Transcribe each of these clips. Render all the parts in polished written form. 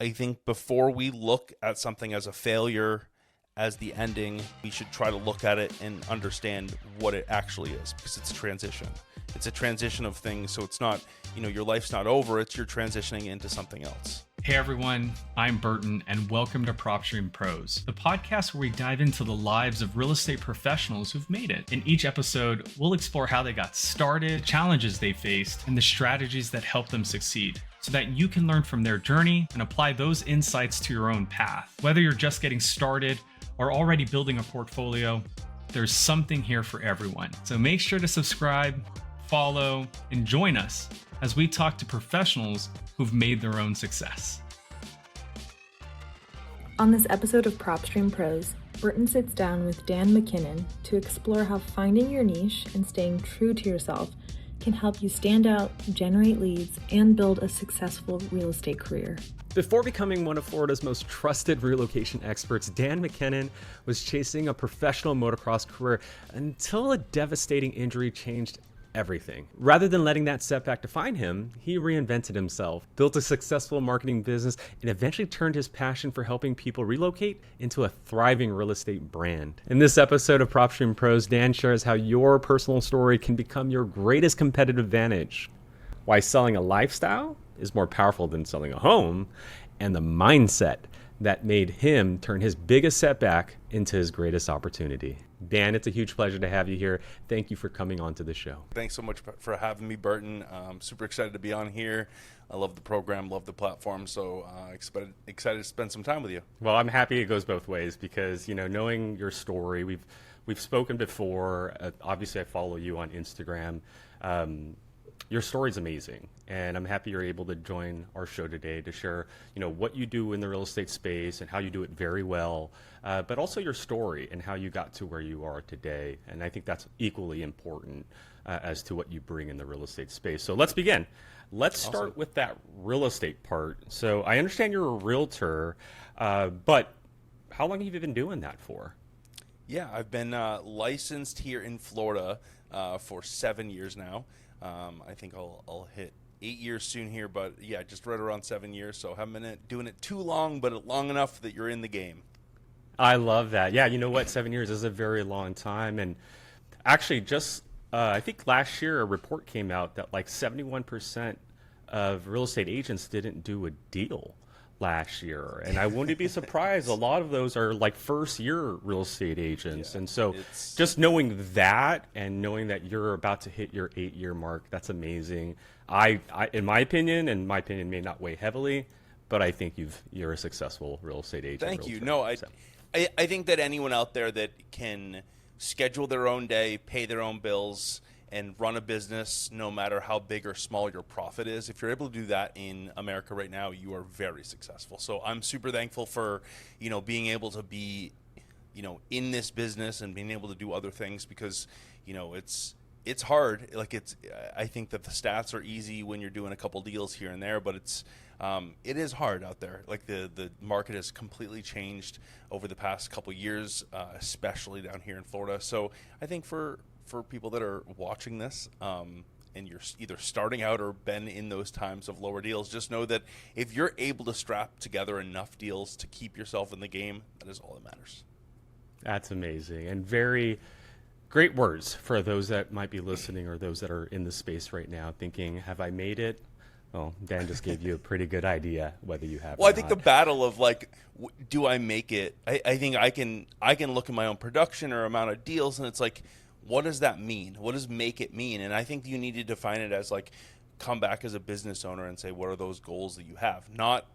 I think before we look at something as a failure, as the ending, we should try to look at it and understand what it actually is, because it's a transition. It's a transition of things. So it's not, your life's not over. It's you're transitioning into something else. Hey everyone, I'm Burton and welcome to PropStream Pros, the podcast where we dive into the lives of real estate professionals who've made it. In each episode, we'll explore how they got started, challenges they faced, and the strategies that helped them succeed, so that you can learn from their journey and apply those insights to your own path. Whether you're just getting started or already building a portfolio, there's something here for everyone. So make sure to subscribe, follow, and join us as we talk to professionals who've made their own success. On this episode of PropStream Pros, Burton sits down with Dan MacKinnon to explore how finding your niche and staying true to yourself can help you stand out, generate leads, and build a successful real estate career. Before becoming one of Florida's most trusted relocation experts, Dan MacKinnon was chasing a professional motocross career until a devastating injury changed everything. Rather than letting that setback define him, he reinvented himself, built a successful marketing business, and eventually turned his passion for helping people relocate into a thriving real estate brand. In this episode of PropStream Pros, Dan shares how your personal story can become your greatest competitive advantage, why selling a lifestyle is more powerful than selling a home, and the mindset that made him turn his biggest setback into his greatest opportunity. Dan, it's a huge pleasure to have you here. Thank you for coming on to the show. Thanks so much for having me, Burton. I'm super excited to be on here. I love the program, love the platform, so excited to spend some time with you. Well, I'm happy it goes both ways because, knowing your story, we've spoken before. Obviously, I follow you on Instagram. Your story's amazing, and I'm happy you're able to join our show today to share, what you do in the real estate space and how you do it very well, but also your story and how you got to where you are today. And I think that's equally important as to what you bring in the real estate space. So let's begin. Let's start with that real estate part. So I understand you're a realtor, but how long have you been doing that for? Yeah, I've been licensed here in Florida for 7 years now. I think I'll hit 8 years soon here, but yeah, just right around 7 years. So haven't been doing it too long, but long enough that you're in the game. I love that. Yeah, you know what? 7 years is a very long time. And actually just, I think last year a report came out that like 71% of real estate agents didn't do a deal last year. And I wouldn't be surprised. A lot of those are like first year real estate agents. Yeah, and so just knowing that and knowing that you're about to hit your 8-year mark, that's amazing. I in my opinion, and my opinion may not weigh heavily, but I think you're a successful real estate agent. Thank you. No, I think that anyone out there that can schedule their own day, pay their own bills, and run a business, no matter how big or small your profit is, if you're able to do that in America right now, you are very successful. So I'm super thankful for, being able to be, in this business and being able to do other things because, it's hard. Like I think that the stats are easy when you're doing a couple deals here and there, but it is hard out there. Like the market has completely changed over the past couple years, especially down here in Florida. So I think for people that are watching this and you're either starting out or been in those times of lower deals, just know that if you're able to strap together enough deals to keep yourself in the game, that is all that matters. That's amazing and very great words for those that might be listening or those that are in the space right now thinking, have I made it? Well, Dan just gave you a pretty good idea whether you have. Well, I think the battle of do I make it? I think I can look at my own production or amount of deals, and it's like, what does that mean? What does make it mean? And I think you need to define it as come back as a business owner and say, what are those goals that you have? Not,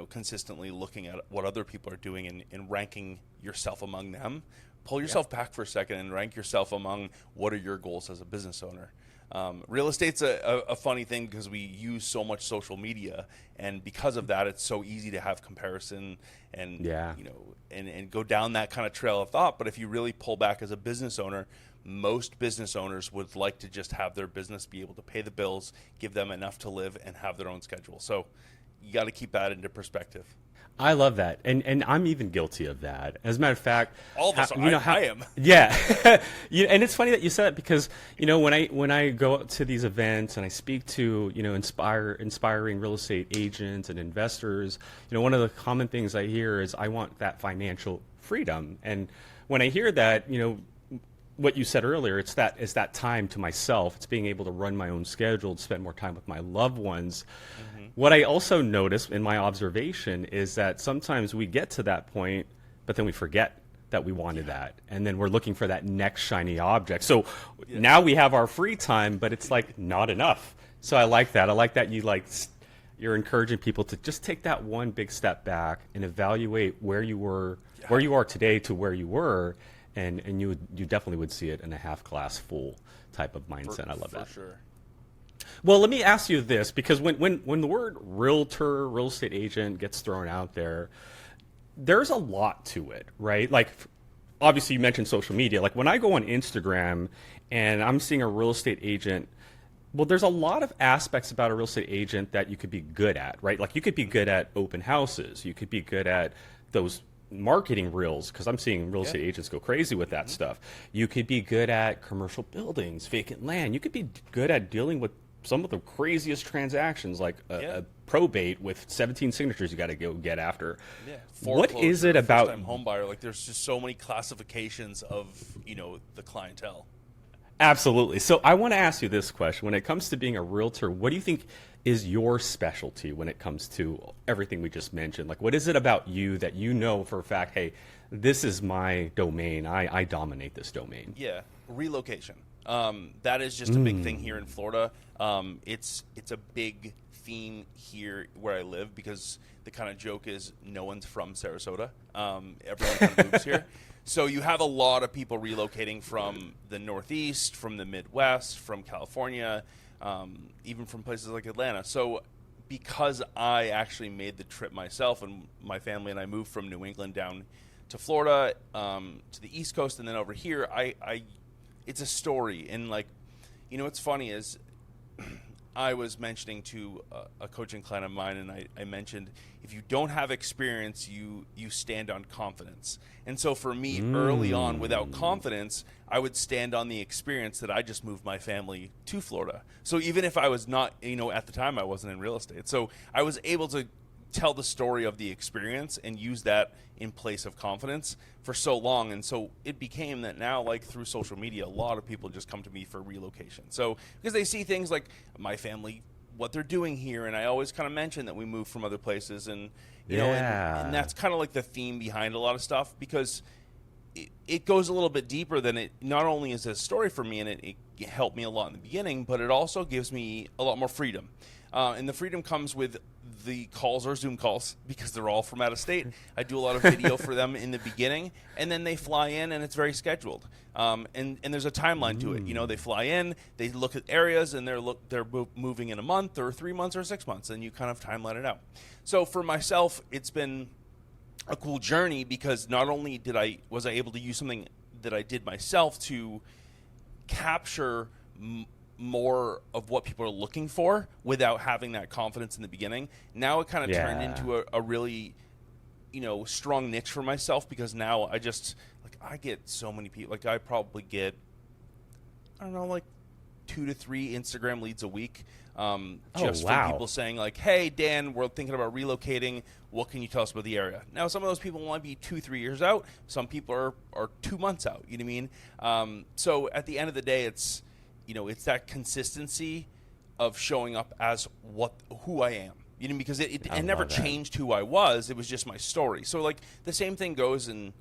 consistently looking at what other people are doing and ranking yourself among them. Pull yourself back for a second and rank yourself among what are your goals as a business owner. Real estate's a funny thing because we use so much social media, and because of that, it's so easy to have comparison and and go down that kind of trail of thought. But if you really pull back as a business owner, most business owners would like to just have their business be able to pay the bills, give them enough to live, and have their own schedule. So, you got to keep that into perspective. I love that, and I'm even guilty of that. As a matter of fact, all of us, I am. Yeah, and it's funny that you said it because when I go to these events and I speak to inspiring real estate agents and investors, one of the common things I hear is I want that financial freedom, and when I hear that, what you said earlier, it's that time to myself. It's being able to run my own schedule, to spend more time with my loved ones. Mm-hmm. What I also notice in my observation is that sometimes we get to that point, but then we forget that we wanted that. And then we're looking for that next shiny object. So now we have our free time, but it's like not enough. So I like that. I like that you're encouraging people to just take that one big step back and evaluate where you are today to where you were. And you definitely would see it in a half glass full type of mindset. I love that. For sure. Well, let me ask you this, because when the word realtor, real estate agent gets thrown out there, there's a lot to it, right? Like, obviously you mentioned social media. Like when I go on Instagram and I'm seeing a real estate agent, well, there's a lot of aspects about a real estate agent that you could be good at, right? Like you could be good at open houses. You could be good at those marketing reels, because I'm seeing real estate agents go crazy with that stuff. You could be good at commercial buildings, vacant land. You could be good at dealing with some of the craziest transactions, like a probate with 17 signatures you got to go get after. Yeah. What is it about first-time home buyer? Like there's just so many classifications of the clientele. Absolutely. So I want to ask you this question: when it comes to being a realtor, what do you think is your specialty when it comes to everything we just mentioned? Like, what is it about you that you know for a fact, hey, this is my domain. I dominate this domain. Yeah, relocation. That is just a big thing here in Florida. It's a big theme here where I live, because the kind of joke is no one's from Sarasota. Everyone kind of moves here. So you have a lot of people relocating from the Northeast, from the Midwest, from California, even from places like Atlanta. So because I actually made the trip myself, and my family and I moved from New England down to Florida, to the East Coast, and then over here, it's a story. And what's funny is I was mentioning to a coaching client of mine, and I mentioned, if you don't have experience, you stand on confidence. And so for me, early on, without confidence, I would stand on the experience that I just moved my family to Florida. So even if I was not, at the time I wasn't in real estate. So I was able to tell the story of the experience and use that in place of confidence for so long. And so it became that now, like through social media, a lot of people just come to me for relocation. So because they see things like my family, what they're doing here, and I always kind of mention that we moved from other places, and and that's kind of like the theme behind a lot of stuff, because it goes a little bit deeper than it. Not only is it a story for me, and it helped me a lot in the beginning, but it also gives me a lot more freedom. And the freedom comes with the calls or Zoom calls, because they're all from out of state. I do a lot of video for them in the beginning, and then they fly in, and it's very scheduled. And there's a timeline to it. They fly in, they look at areas, and they're moving in a month or 3 months or 6 months, and you kind of timeline it out. So for myself, it's been a cool journey, because not only was I able to use something that I did myself to capture more of what people are looking for without having that confidence in the beginning. Now it kind of turned into a really, strong niche for myself, because now I get so many people. Like I probably get, 2 to 3 Instagram leads a week. From people saying like, hey, Dan, we're thinking about relocating. What can you tell us about the area? Now, some of those people might be 2-3 years out. Some people are 2 months out. You know what I mean? So at the end of the day, it's that consistency of showing up as who I am. Because it never changed who I was. It was just my story. So like the same thing goes, and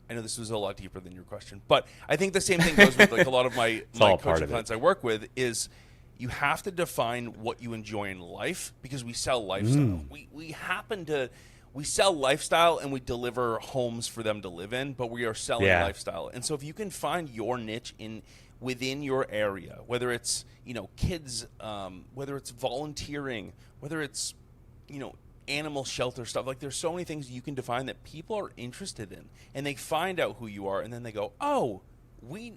I know this was a lot deeper than your question, but I think the same thing goes with like a lot of my coaching clients I work with, is you have to define what you enjoy in life, because we sell lifestyle. We sell lifestyle, and we deliver homes for them to live in, but we are selling lifestyle. And so if you can find your niche within your area, whether it's kids, whether it's volunteering, whether it's animal shelter stuff, like there's so many things you can define that people are interested in, and they find out who you are, and then they go, oh, we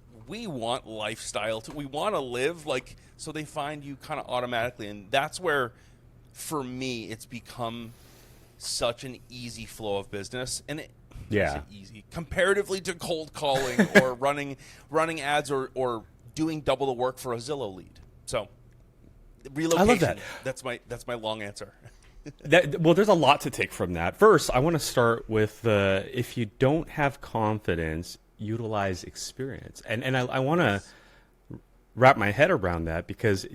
want lifestyle too. We want to live so they find you kind of automatically. And that's where for me, it's become such an easy flow of business, and easy comparatively to cold calling or running ads or doing double the work for a Zillow lead. So relocation. I love that. That's my long answer. Well, there's a lot to take from that. First, I want to start with if you don't have confidence, utilize experience, and I want to wrap my head around that, because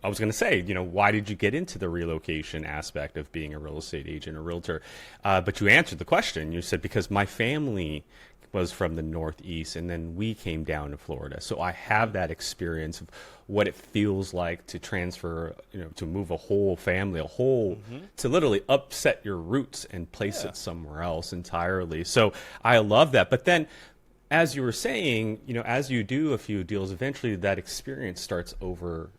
I was going to say, why did you get into the relocation aspect of being a real estate agent or realtor? But you answered the question. You said, because my family was from the Northeast, and then we came down to Florida. So I have that experience of what it feels like to transfer, to move a whole family, to literally upset your roots and place it somewhere else entirely. So I love that. But then, as you were saying, as you do a few deals, eventually that experience starts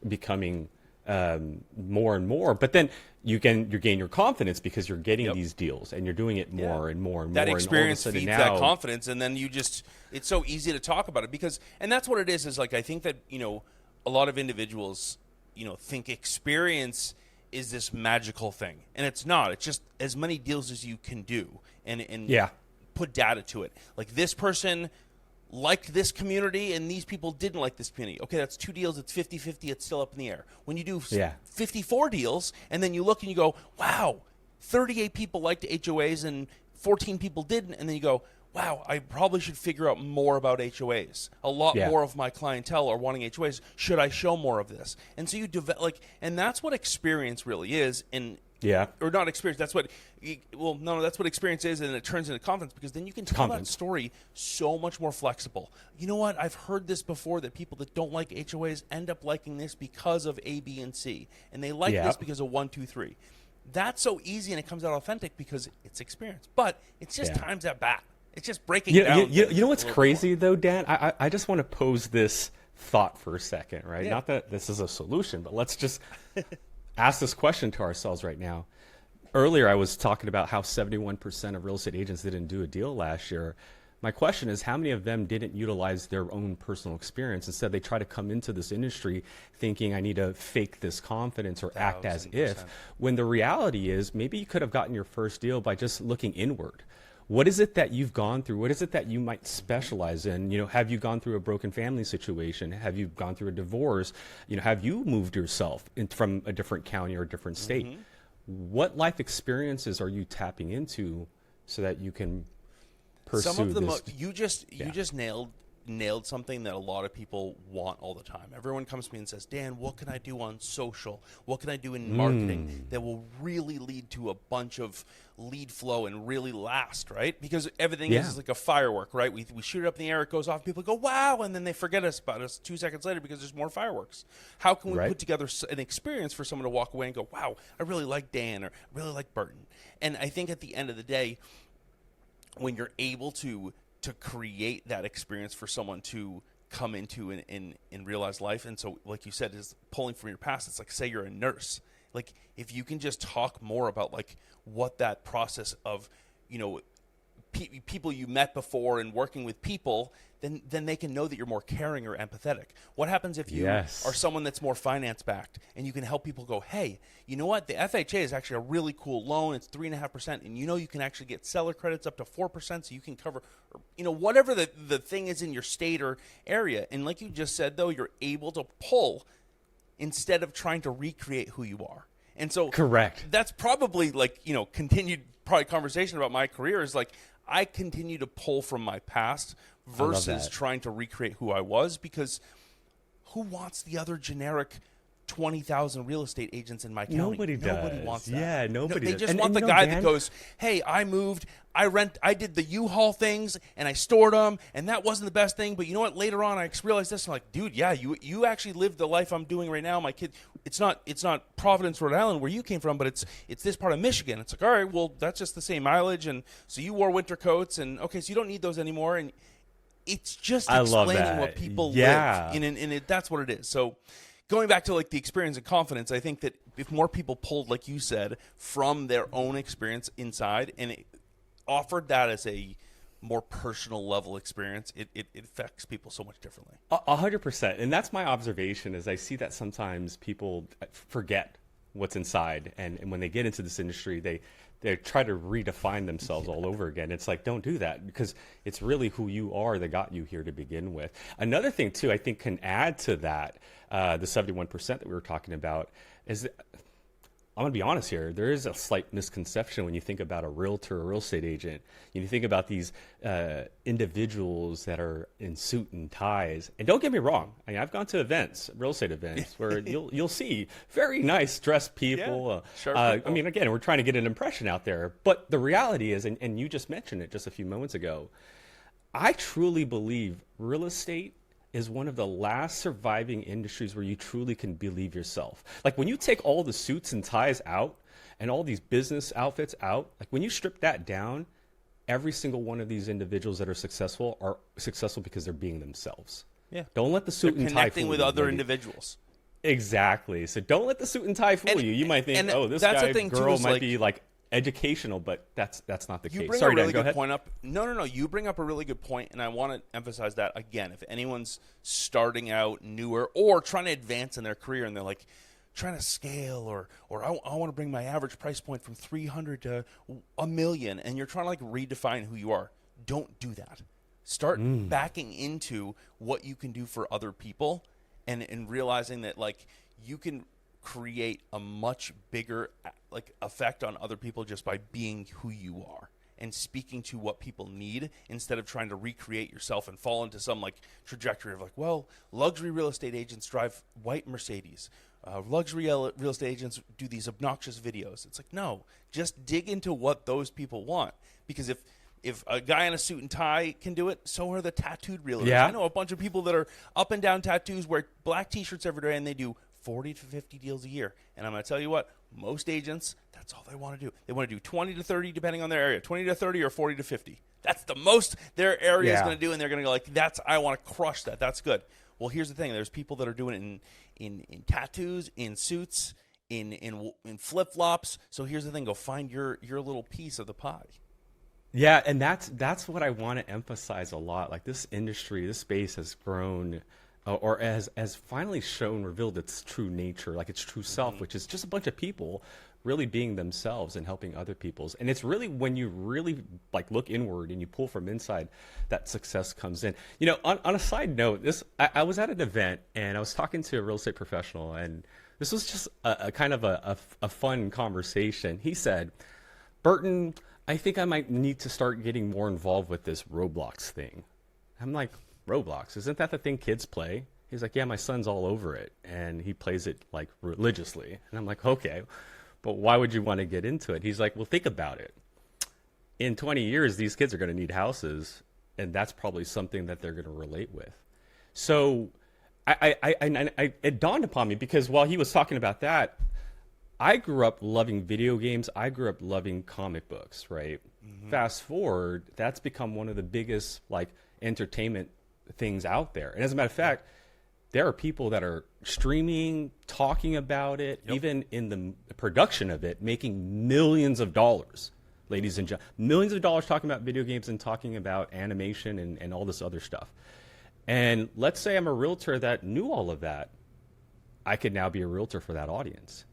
becoming more and more. But then you gain your confidence because you're getting these deals and you're doing it more and more and more. That experience feeds that confidence, and then it's so easy to talk about it and that's what it is like, I think that, a lot of individuals, think experience is this magical thing, and it's not. It's just as many deals as you can do and put data to it. Like, this person liked this community and these people didn't like this community. Okay, that's 2 deals. It's 50-50. It's still up in the air. When you do 54 deals and then you look and you go, wow, 38 people liked HOAs and 14 people didn't. And then you go, wow, I probably should figure out more about HOAs. A lot more of my clientele are wanting HOAs. Should I show more of this? And so you develop, and that's what experience really is. Or not experience. That's what. That's what experience is, and it turns into confidence, because then you can tell that story so much more flexible. You know what? I've heard this before, that people that don't like HOAs end up liking this because of A, B, and C, and they like this because of 1, 2, 3. That's so easy, and it comes out authentic because it's experience. But it's just times at bat. It's just breaking down. You know what's crazy though, Dan? I just want to pose this thought for a second, right? Not that this is a solution, but let's just ask this question to ourselves right now. Earlier, I was talking about how 71% of real estate agents didn't do a deal last year. My question is, how many of them didn't utilize their own personal experience? Instead, they try to come into this industry thinking, I need to fake this confidence or act as if, when the reality is maybe you could have gotten your first deal by just looking inward. What is it that you've gone through? What is it that you might specialize in? Have you gone through a broken family situation? Have you gone through a divorce? Have you moved yourself from a different county or a different state? What life experiences are you tapping into so that you can pursue some of them? This? You just nailed something that a lot of people want all the time. Everyone comes to me and says, Dan, what can I do on social? What can I do in marketing that will really lead to a bunch of lead flow and really last, right? Because everything is like a firework, right? We shoot it up in the air, it goes off, people go, wow, and then they forget about us 2 seconds later because there's more fireworks. How can we put together an experience for someone to walk away and go, wow, I really like Dan, or I really like Burton? And I think at the end of the day, when you're able to create that experience for someone to come into in real-life life. And so, like you said, is pulling from your past. It's like, say you're a nurse. Like, if you can just talk more about like what that process of, people you met before and working with people, then they can know that you're more caring or empathetic. What happens if you are someone that's more finance-backed and you can help people go, hey, you know what? The FHA is actually a really cool loan. It's 3.5%, and you can actually get seller credits up to 4%, so you can cover, whatever the thing is in your state or area. And like you just said, though, you're able to pull instead of trying to recreate who you are. And so that's probably like, continued probably conversation about my career is like, I continue to pull from my past versus trying to recreate who I was, because who wants the other generic 20,000 real estate agents in my county? Nobody wants that. Yeah, nobody They does. just want the guy that goes, hey, I moved, I did the U-Haul things, and I stored them, and that wasn't the best thing, but you know what? Later on, I realized this. I'm like, dude, yeah, you actually lived the life I'm doing right now. My kid, it's not Providence, Rhode Island, where you came from, but it's this part of Michigan. It's like, all right, well, that's just the same mileage, and so you wore winter coats, and okay, so you don't need those anymore, and it's just explaining what people live, and that's what it is. So, going back to like the experience and confidence, I think that if more people pulled, like you said, from their own experience inside and it offered that as a more personal level experience, it affects people so much differently. 100%. And that's my observation, is I see that sometimes people forget what's inside. And when they get into this industry, they try to redefine themselves all over again. It's like, don't do that, because it's really who you are that got you here to begin with. Another thing too, I think can add to that, the 71% that we were talking about, is that, I'm going to be honest here, there is a slight misconception when you think about a realtor or real estate agent. You think about these individuals that are in suit and ties. And don't get me wrong, I mean, I've gone to events, real estate events, where you'll see very nice dressed people. Sure I people. mean, again, we're trying to get an impression out there. But the reality is, and you just mentioned it just a few moments ago, I truly believe real estate is one of the last surviving industries where you truly can believe yourself. Like when you take all the suits and ties out and all these business outfits out, like when you strip that down, every single one of these individuals that are successful because they're being themselves. Yeah. Don't let the suit They're and tie connecting fool with you, other maybe. individuals. Exactly. So don't let the suit and tie fool you. You might think, oh, this that's guy, the thing, too, girl is might like, be like educational, but that's not the You case. bring Sorry, a really Dan, go good ahead. point up. No. You bring up a really good point, and I want to emphasize that again. If anyone's starting out newer or trying to advance in their career, and they're like trying to scale, or I want to bring my average price point from 300 to $1 million, and you're trying to like redefine who you are, don't do that. Start backing into what you can do for other people, and realizing that like you can create a much bigger like effect on other people just by being who you are and speaking to what people need, instead of trying to recreate yourself and fall into some like trajectory of like, well, luxury real estate agents drive white Mercedes. Luxury real estate agents do these obnoxious videos. It's like, no, just dig into what those people want. Because if a guy in a suit and tie can do it, so are the tattooed realtors. Yeah. I know a bunch of people that are up and down tattoos, wear black T-shirts every day, and they do 40 to 50 deals a year. And I'm going to tell you what, most agents, that's all they want to do. They want to do 20 to 30 depending on their area, 20 to 30 or 40 to 50. That's the most their area is going to do, and they're going to go like, I want to crush that. That's good. Well, here's the thing. There's people that are doing it in tattoos, in suits, in flip-flops. So here's the thing. Go find your little piece of the pie. Yeah, and that's what I want to emphasize a lot. Like this industry, this space has grown, or has finally revealed its true nature, like its true self, which is just a bunch of people really being themselves and helping other people's. And it's really when you really like look inward and you pull from inside that success comes in. You know, on a side note, I was at an event and I was talking to a real estate professional, and this was just a kind of a fun conversation. He said, Burton, I think I might need to start getting more involved with this Roblox thing. I'm like, Roblox, isn't that the thing kids play? He's like, yeah, my son's all over it, and he plays it like religiously. And I'm like, okay, but why would you want to get into it? He's like, well, think about it. In 20 years, these kids are going to need houses, and that's probably something that they're going to relate with. So it dawned upon me, because while he was talking about that, I grew up loving video games. I grew up loving comic books, right? Mm-hmm. Fast forward, that's become one of the biggest like entertainment things out there. And as a matter of fact, there are people that are streaming, talking about it, even in the production of it, making millions of dollars, ladies and gentlemen. Millions of dollars talking about video games and talking about animation and all this other stuff. And let's say I'm a realtor that knew all of that. I could now be a realtor for that audience.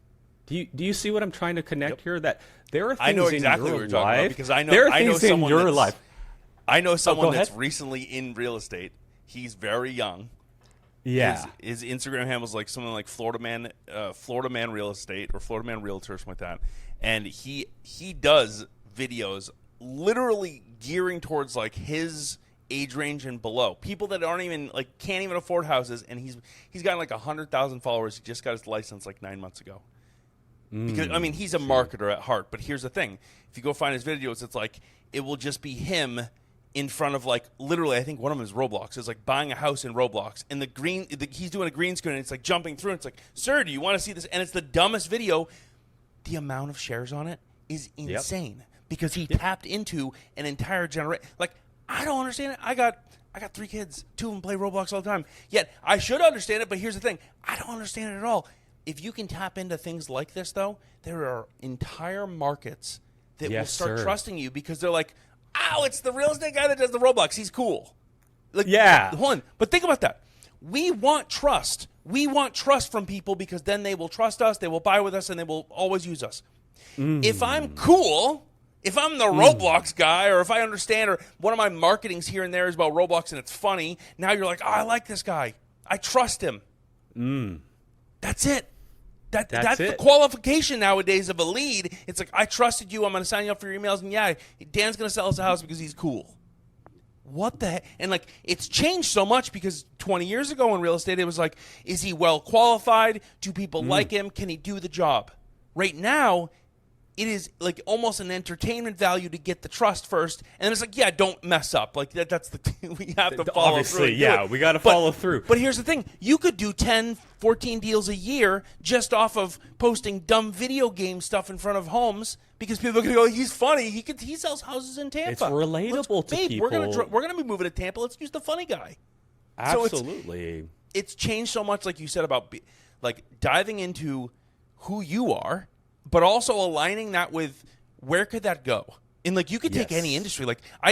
Do you see what I'm trying to connect here? That there are things I know exactly in what your you're talking life, about, because I know there are I know things in someone your that's, life. I know someone go that's ahead. recently in real estate. He's very young. Yeah. His Instagram handle is like something like Florida Man Real Estate or Florida Man Realtor or something like that. And he does videos literally gearing towards like his age range and below. People that aren't even like can't even afford houses, and he's got like 100,000 followers. He just got his license like 9 months ago. Because I mean, he's a marketer at heart, but here's the thing. If you go find his videos, it's like it will just be him in front of like literally, I think one of them is Roblox. It's like buying a house in Roblox, and he's doing a green screen, and it's like jumping through. And it's like, sir, do you want to see this? And it's the dumbest video. The amount of shares on it is insane because he tapped into an entire generation. Like, I don't understand it. I got 3 kids. 2 of them play Roblox all the time. Yet I should understand it, but here's the thing: I don't understand it at all. If you can tap into things like this, though, there are entire markets that will start trusting you because they're like, "Oh, it's the real estate guy that does the Roblox. He's cool." Like, yeah. Hold on, but think about that. we want trust. We want trust from people because then they will trust us, they will buy with us, and they will always use us. If I'm cool, if I'm the Roblox guy, or if I understand, or one of my marketings here and there is about Roblox and it's funny, now you're like, oh, I like this guy. I trust him. That's it. That's it. the qualification nowadays of a lead. It's like, I trusted you. I'm going to sign you up for your emails. And yeah, Dan's going to sell us a house because he's cool. What the heck? And like, it's changed so much because 20 years ago in real estate, it was like, is he well qualified? Do people like him? Can he do the job? Right now, it is like almost an entertainment value to get the trust first. And then it's like, yeah, don't mess up. Like that's the thing. We have to follow Obviously, through. yeah, we got to follow through. But here's the thing. You could do 10, 14 deals a year just off of posting dumb video game stuff in front of homes because people are going to go, he's funny. He sells houses in Tampa. It's relatable to people. We're gonna be moving to Tampa. Let's use the funny guy. Absolutely. So it's changed so much, like you said, about like diving into who you are, but also aligning that with where could that go? And like you could take any industry. Like I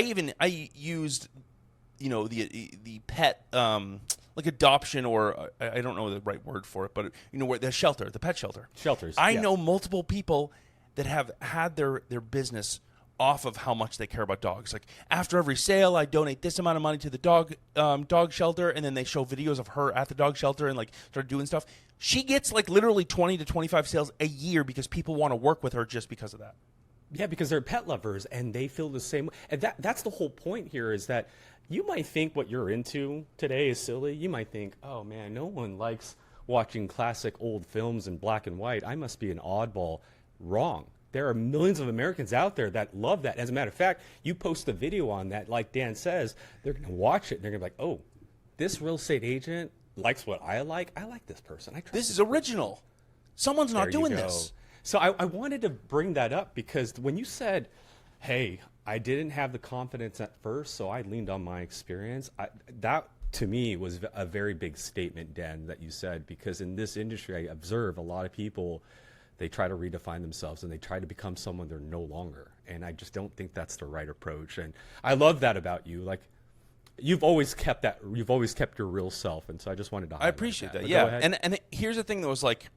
used, the pet like adoption, or I don't know the right word for it, but where the pet shelter. Shelters. I know multiple people that have had their business off of how much they care about dogs. Like after every sale, I donate this amount of money to the dog shelter, and then they show videos of her at the dog shelter and like start doing stuff. She gets like literally 20 to 25 sales a year because people want to work with her just because of that. Yeah, because they're pet lovers and they feel the same way. And that's the whole point here, is that you might think what you're into today is silly. You might think, oh man, no one likes watching classic old films in black and white. I must be an oddball. Wrong. There are millions of Americans out there that love that. As a matter of fact, you post a video on that, like Dan says, they're going to watch it and they're going to be like, oh, this real estate agent likes what I like. I like this person. I trust This is original. Someone's not doing this. So I wanted to bring that up because when you said, hey, I didn't have the confidence at first, so I leaned on my experience, that to me was a very big statement, Dan, that you said, because in this industry, I observe a lot of people, they try to redefine themselves and they try to become someone they're no longer. And I just don't think that's the right approach. And I love that about you. Like, you've always kept your real self. And so I just wanted to highlight I appreciate that. But Yeah. And here's the thing that was like,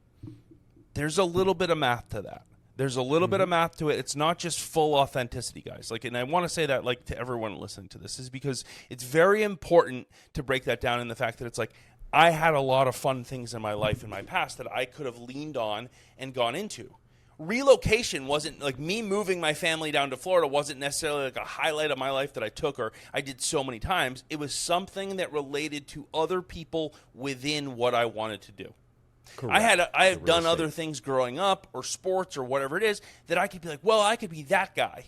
there's a little bit of math to that. There's a little bit of math to it. It's not just full authenticity, guys. Like, and I want to say that like to everyone listening to this, is because it's very important to break that down in the fact that it's like, I had a lot of fun things in my life in my past that I could have leaned on and gone into. Relocation wasn't like me moving my family down to Florida wasn't necessarily like a highlight of my life that I took or I did so many times. It was something that related to other people within what I wanted to do. Correct. I have done other things growing up or sports or whatever it is that I could be like, well, I could be that guy.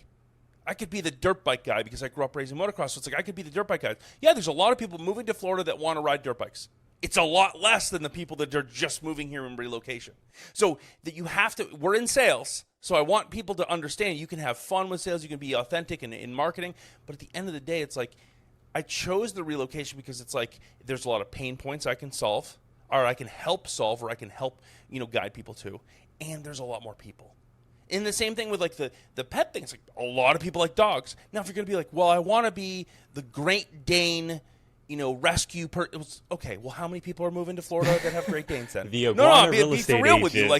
I could be the dirt bike guy because I grew up racing motocross. So it's like I could be the dirt bike guy. Yeah, there's a lot of people moving to Florida that want to ride dirt bikes. It's a lot less than the people that are just moving here in relocation. So that you have to, we're in sales. So I want people to understand you can have fun with sales. You can be authentic in marketing. But at the end of the day, it's like I chose the relocation because it's like there's a lot of pain points I can solve, or I can help solve, or I can help, guide people to. And there's a lot more people. And the same thing with like the pet thing. It's like a lot of people like dogs. Now, if you're going to be like, well, I want to be the Great Dane, rescue okay, well, how many people are moving to Florida that have Great Danes then? Be real estate agent. With you.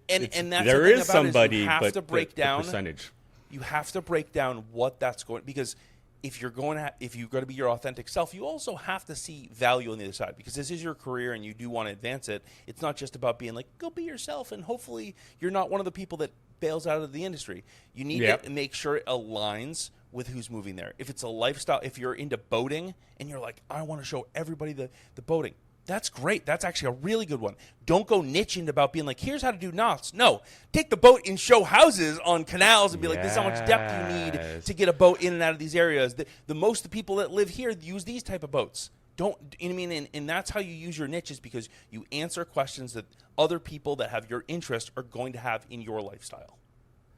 And that's there the thing is about somebody, it, is you have but to break down, percentage. You have to break down what that's going, because if you're going to be your authentic self, you also have to see value on the other side, because this is your career and you do want to advance it. It's not just about being like, go be yourself, and hopefully you're not one of the people that bails out of the industry. You need to make sure it aligns with who's moving there. If it's a lifestyle, if you're into boating and you're like, I want to show everybody the boating, that's great. That's actually a really good one. Don't go niching about being like, here's how to do knots. No, take the boat and show houses on canals and be like, this is how much depth you need to get a boat in and out of these areas. The most of the people that live here use these type of boats. Don't, you know what I mean? And that's how you use your niches, because you answer questions that other people that have your interest are going to have in your lifestyle.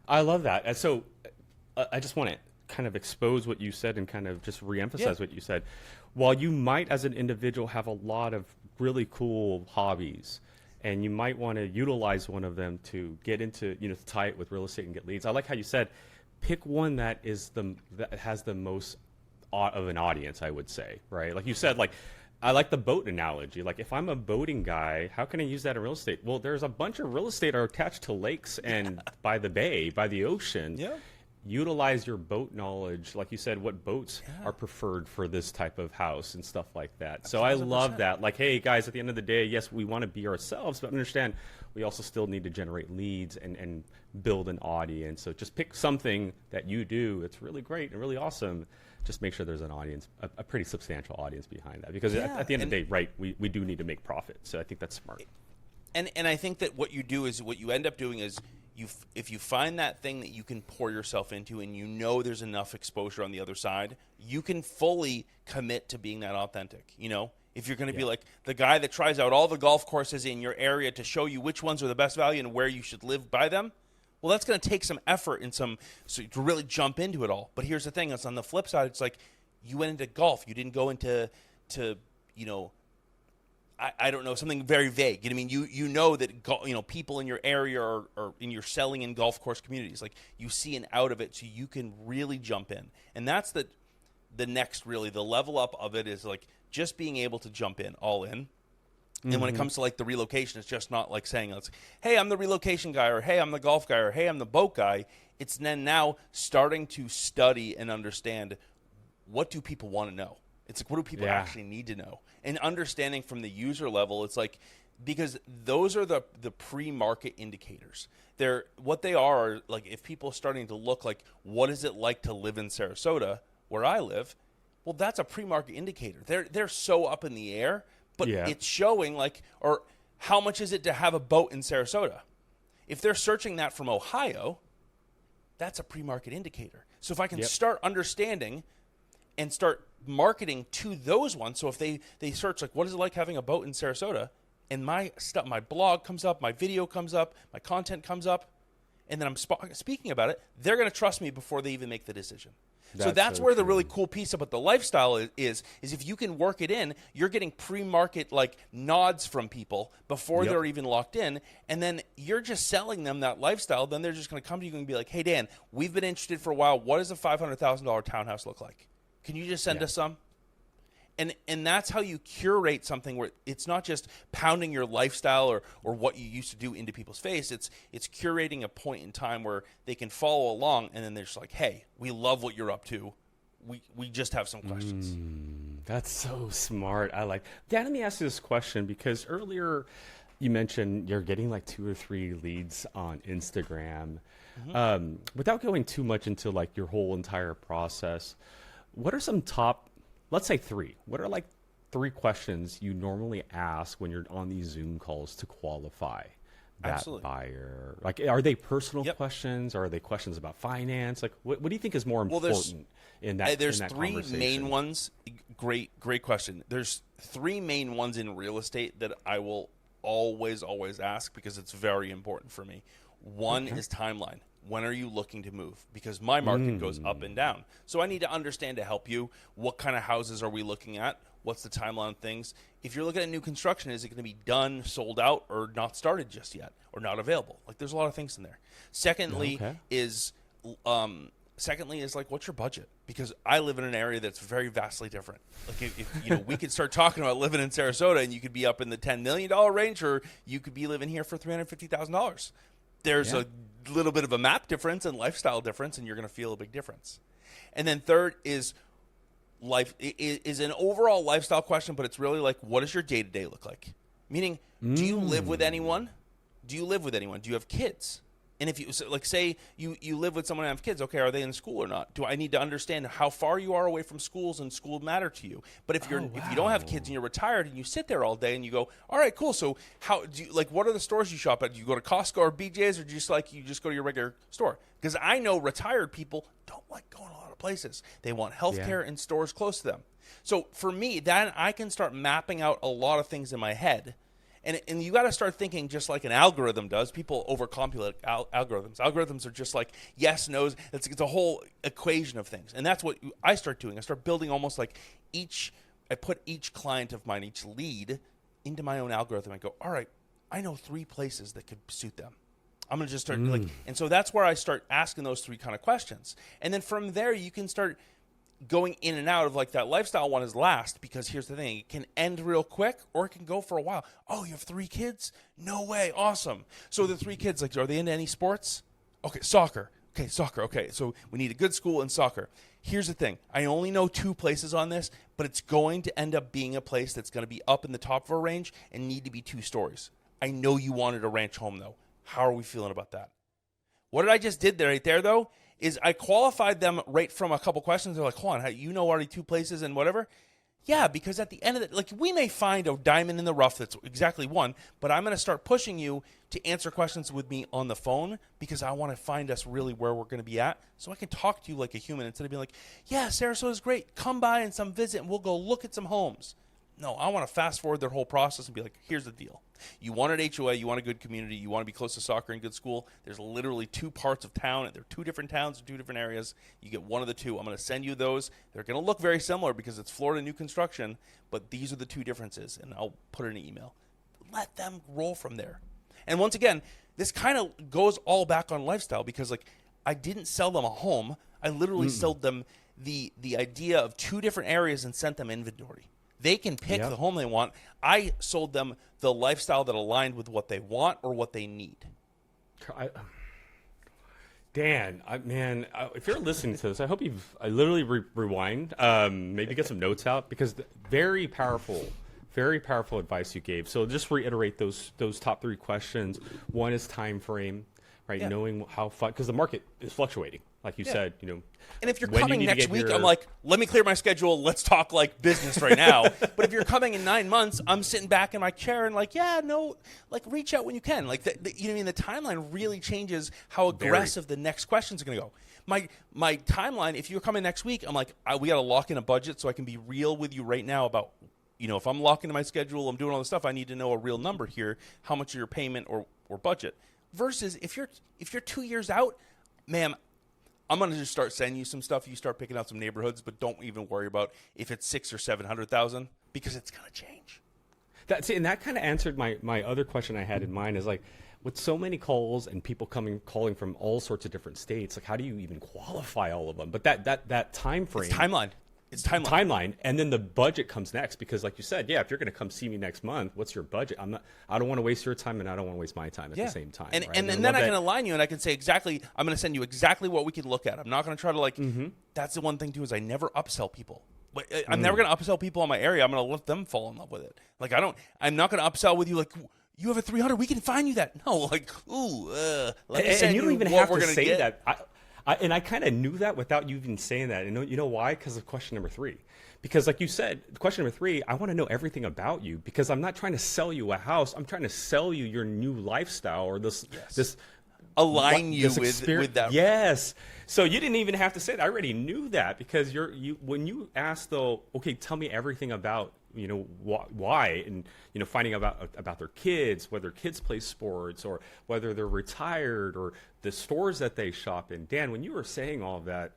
I love that. And so I just want to kind of expose what you said and kind of just reemphasize what you said. While you might as an individual have a lot of really cool hobbies, and you might want to utilize one of them to get into, to tie it with real estate and get leads. I like how you said, pick one that has the most of an audience, I would say, right? Like you said, like I like the boat analogy. Like, if I'm a boating guy, how can I use that in real estate? Well, there's a bunch of real estate are attached to lakes and by the bay, by the ocean. Yeah. Utilize your boat knowledge. Like you said, what boats are preferred for this type of house and stuff like that. So 100%. I love that. Like, hey, guys, at the end of the day, yes, we want to be ourselves, but understand we also still need to generate leads and build an audience. So just pick something that you do. It's really great and really awesome. Just make sure there's an audience, a pretty substantial audience behind that. Because at the end of the day, right, we do need to make profit. So I think that's smart. And I think that what you end up doing is if you find that thing that you can pour yourself into and you know there's enough exposure on the other side, you can fully commit to being that authentic. You know, if you're going to be like the guy that tries out all the golf courses in your area to show you which ones are the best value and where you should live by them, well, that's going to take some effort and to really jump into it all. But here's the thing: it's on the flip side. It's like you went into golf. You didn't go into I don't know, something very vague. You know what I mean? You know that people in your area or in your selling in golf course communities, like you see an out of it, so you can really jump in. And that's the next, really, the level up of it is like just being able to jump in, all in. And when it comes to like the relocation, it's just not like saying, hey, I'm the relocation guy, or hey, I'm the golf guy, or hey, I'm the boat guy. It's then now starting to study and understand, what do people want to know? It's like, what do people actually need to know? And understanding from the user level, it's like, because those are the pre-market indicators. What they are like, if people are starting to look like, what is it like to live in Sarasota, where I live? Well, that's a pre-market indicator. They're so up in the air, but it's showing like, or how much is it to have a boat in Sarasota? If they're searching that from Ohio, that's a pre-market indicator. So if I can start understanding and start marketing to those ones, so if they search like, what is it like having a boat in Sarasota, and my blog comes up, my video comes up, my content comes up, and then I'm speaking about it, they're going to trust me before they even make the decision. That's where the really cool piece about the lifestyle is if you can work it in, you're getting pre-market like nods from people before they're even locked in, and then you're just selling them that lifestyle. Then they're just going to come to you and be like, hey, Dan, we've been interested for a while. What does a $500,000 townhouse look like? Can you just send us some? And that's how you curate something where it's not just pounding your lifestyle or what you used to do into people's face. It's curating a point in time where they can follow along, and then they're just like, hey, we love what you're up to. We just have some questions. That's so smart. Dan, let me ask you this question, because earlier you mentioned you're getting like 2 or 3 leads on Instagram. Without going too much into like your whole entire process, what are some top, let's say 3, what are like 3 questions you normally ask when you're on these Zoom calls to qualify that buyer? Like, are they personal questions, or are they questions about finance? Like, what do you think is more important in that There's in that 3 conversation? main ones. Great question. There's 3 main ones in real estate that I will always ask, because it's very important for me. One is timeline. When are you looking to move? Because my market goes up and down. So I need to understand, to help you, what kind of houses are we looking at? What's the timeline of things? If you're looking at new construction, is it going to be done, sold out, or not started just yet, or not available? Like, there's a lot of things in there. Secondly is like, what's your budget? Because I live in an area that's very vastly different. Like, if we could start talking about living in Sarasota, and you could be up in the $10 million range, or you could be living here for $350,000. There's a little bit of a map difference and lifestyle difference, and you're going to feel a big difference. And then third is is an overall lifestyle question, but it's really like, what does your day-to-day look like? Meaning, do you live with anyone? Do you have kids? And if you, like, say you live with someone and have kids, okay, are they in school or not? Do I need to understand how far you are away from schools, and school matter to you? But if if you don't have kids and you're retired and you sit there all day and you go, all right, cool. So how do you, like, what are the stores you shop at? Do you go to Costco or BJ's, or you just go to your regular store? Because I know retired people don't like going a lot of places. They want healthcare and stores close to them. So for me, then I can start mapping out a lot of things in my head. And you got to start thinking just like an algorithm does. People overcomplicate algorithms. Algorithms are just like yes, no's. It's a whole equation of things. And that's what I start doing. I start building almost like I put each client of mine, each lead, into my own algorithm. I go, all right, I know 3 places that could suit them. I'm going to just start and so that's where I start asking those 3 kind of questions. And then from there, you can start going in and out of like that lifestyle one is last, because here's the thing, it can end real quick or it can go for a while. Oh, you have 3 kids? No way. Awesome. So the 3 kids, like, are they into any sports? Okay, soccer. Okay, soccer. Okay, so we need a good school in soccer. Here's the thing. I only know 2 places on this, but it's going to end up being a place that's going to be up in the top of a range and need to be 2 stories. I know you wanted a ranch home, though. How are we feeling about that? What did I just did there, right there, though, is I qualified them right from a couple questions. They're like, hold on, how, you know already 2 places and whatever? Yeah, because at the end of it, like, we may find a diamond in the rough that's exactly one, but I'm going to start pushing you to answer questions with me on the phone because I want to find us really where we're going to be at so I can talk to you like a human instead of being like, yeah, Sarasota's great. Come by and some visit and we'll go look at some homes. No, I want to fast forward their whole process and be like, here's the deal. You want an HOA, you want a good community, you want to be close to soccer and good school. There's literally 2 parts of town. They're 2 different towns, 2 different areas. You get one of the 2. I'm going to send you those. They're going to look very similar because it's Florida new construction, but these are the 2 differences, and I'll put it in an email. Let them roll from there. And once again, this kind of goes all back on lifestyle because, like, I didn't sell them a home. I literally sold them the idea of 2 different areas and sent them inventory. They can pick the home they want. I sold them the lifestyle that aligned with what they want or what they need. Dan, if you're listening to this, I hope I literally rewind, maybe get some notes out, because very powerful advice you gave. So just reiterate those top 3 questions. One is time frame, right? Yeah. Knowing how because the market is fluctuating, like you said, you know. And if you're coming next week, I'm like, let me clear my schedule. Let's talk like business right now. But if you're coming in 9 months, I'm sitting back in my chair and like, yeah, no, like reach out when you can. Like, you know what I mean? The timeline really changes how aggressive the next questions are going to go. My timeline, if you're coming next week, I'm like, we got to lock in a budget so I can be real with you right now about, you know, if I'm locking in my schedule, I'm doing all this stuff, I need to know a real number here, how much of your payment or budget. Versus if you're 2 years out, ma'am, I'm going to just start sending you some stuff. You start picking out some neighborhoods, but don't even worry about if it's 600,000 or 700,000 because it's going to change. And that kind of answered my other question I had in mind is like, with so many calls and people calling from all sorts of different states, like how do you even qualify all of them? But that time frame, it's timeline, and then the budget comes next because, like you said, if you're going to come see me next month, what's your budget? I don't want to waste your time, and I don't want to waste my time at the same time. And right? and then I can align you, and I can say exactly. I'm going to send you exactly what we can look at. I'm not going to try to like. That's the one thing too is I never upsell people. I'm never going to upsell people in my area. I'm going to let them fall in love with it. Like I'm not going to upsell with you like. You have a 300. We can find you that. No, like, let me send and you don't even have to say get. that. I kind of knew that without you even saying that. And you know why? Because of question number 3. Because like you said, question number 3, I want to know everything about you because I'm not trying to sell you a house. I'm trying to sell you your new lifestyle or this align you with that. Yes. So you didn't even have to say that. I already knew that because when you asked though, okay, tell me everything about, you know, why, and, you know, finding about their kids, whether kids play sports or whether they're retired or the stores that they shop in. Dan, when you were saying all of that,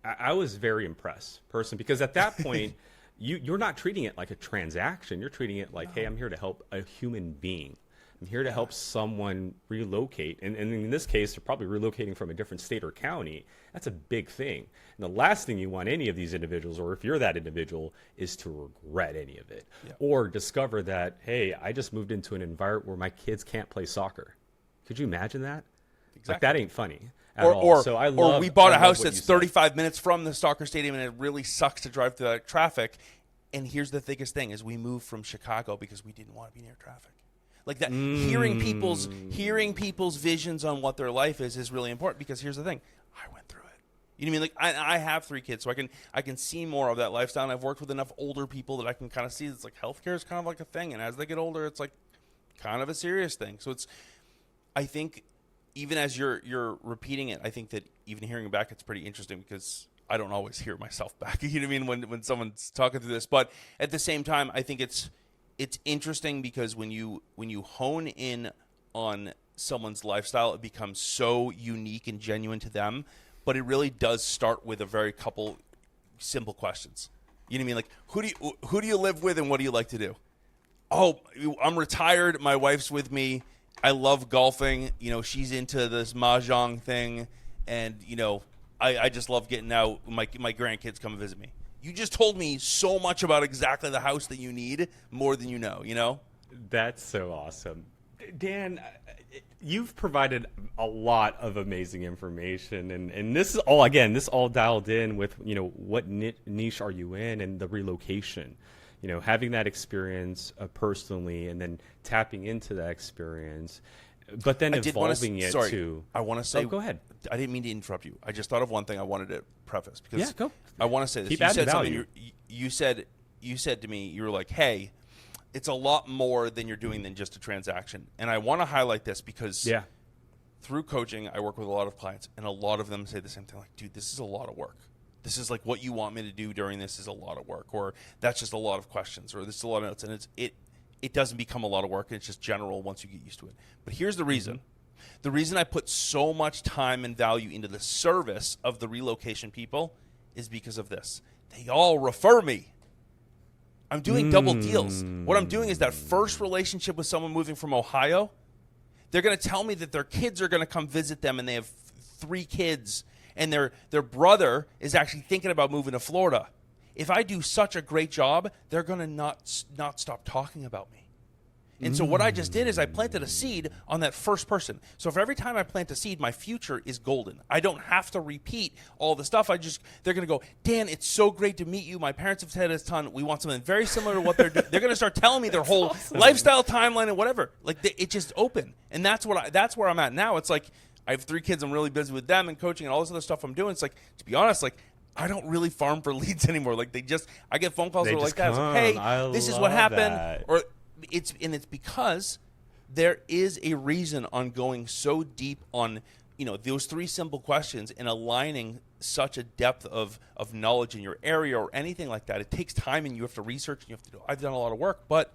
I was very impressed, because at that point, you're not treating it like a transaction. You're treating it like, hey, I'm here to help a human being. I'm here to help someone relocate. And in this case, they're probably relocating from a different state or county. That's a big thing. And the last thing you want any of these individuals, or if you're that individual, is to regret any of it. Yeah. Or discover that, hey, I just moved into an environment where my kids can't play soccer. Could you imagine that? Exactly. Like, that ain't funny at all. So or we bought a house that's 35 minutes from the soccer stadium, and it really sucks to drive through that traffic. And here's the thickest thing is we moved from Chicago because we didn't want to be near traffic. Like that, hearing people's visions on what their life is really important because here's the thing, I went through it. You know what I mean? Like I have 3 kids, so I can see more of that lifestyle. And I've worked with enough older people that I can kind of see it's like healthcare is kind of like a thing, and as they get older, it's like kind of a serious thing. So I think even as you're repeating it, I think that even hearing it back, it's pretty interesting because I don't always hear myself back. You know what I mean? When someone's talking through this, but at the same time, I think it's interesting because when you hone in on someone's lifestyle, it becomes so unique and genuine to them. But it really does start with a very couple simple questions. You know what I mean? Like, who do you live with and what do you like to do? Oh, I'm retired. My wife's with me. I love golfing. You know, she's into this mahjong thing, and you know, I just love getting out. My grandkids come and visit me. You just told me so much about exactly the house that you need, more than you know, you know? That's so awesome. Dan, you've provided a lot of amazing information, and this is all dialed in with, what niche are you in, and the relocation, having that experience personally, and then tapping into that experience, but then evolving it to. I want to say. Oh, go ahead. I didn't mean to interrupt you. I just thought of one thing I wanted to preface because yeah, go. I want to say this. Keep you adding said value. something. You said to me, you were like, "Hey, it's a lot more than you're doing than just a transaction." And I want to highlight this because through coaching, I work with a lot of clients, and a lot of them say the same thing. Like, dude, this is a lot of work. This is like what you want me to do during this is a lot of work, or that's just a lot of questions, or this is a lot of notes, and it doesn't become a lot of work. It's just general once you get used to it. But here's the reason. Mm-hmm. The reason I put so much time and value into the service of the relocation people is because of this. They all refer me. I'm doing double deals. What I'm doing is that first relationship with someone moving from Ohio, they're going to tell me that their kids are going to come visit them, and they have 3 kids, and their brother is actually thinking about moving to Florida. If I do such a great job, they're going to not stop talking about me. And so what I just did is I planted a seed on that first person. So for every time I plant a seed, my future is golden. I don't have to repeat all the stuff. They're going to go, Dan, it's so great to meet you. My parents have said it's ton. We want something very similar to what they're doing. They're going to start telling me their whole lifestyle timeline and whatever. Like it's just open. And that's where I'm at now. It's like I have 3 kids. I'm really busy with them and coaching and all this other stuff I'm doing. It's like, to be honest, like I don't really farm for leads anymore. Like I get phone calls that are like that. It's like, hey, this is what happened. That. Or it's because there is a reason on going so deep on those 3 simple questions and aligning such a depth of knowledge in your area or anything like that. It takes time, and you have to research, and you have to do. I've done a lot of work, but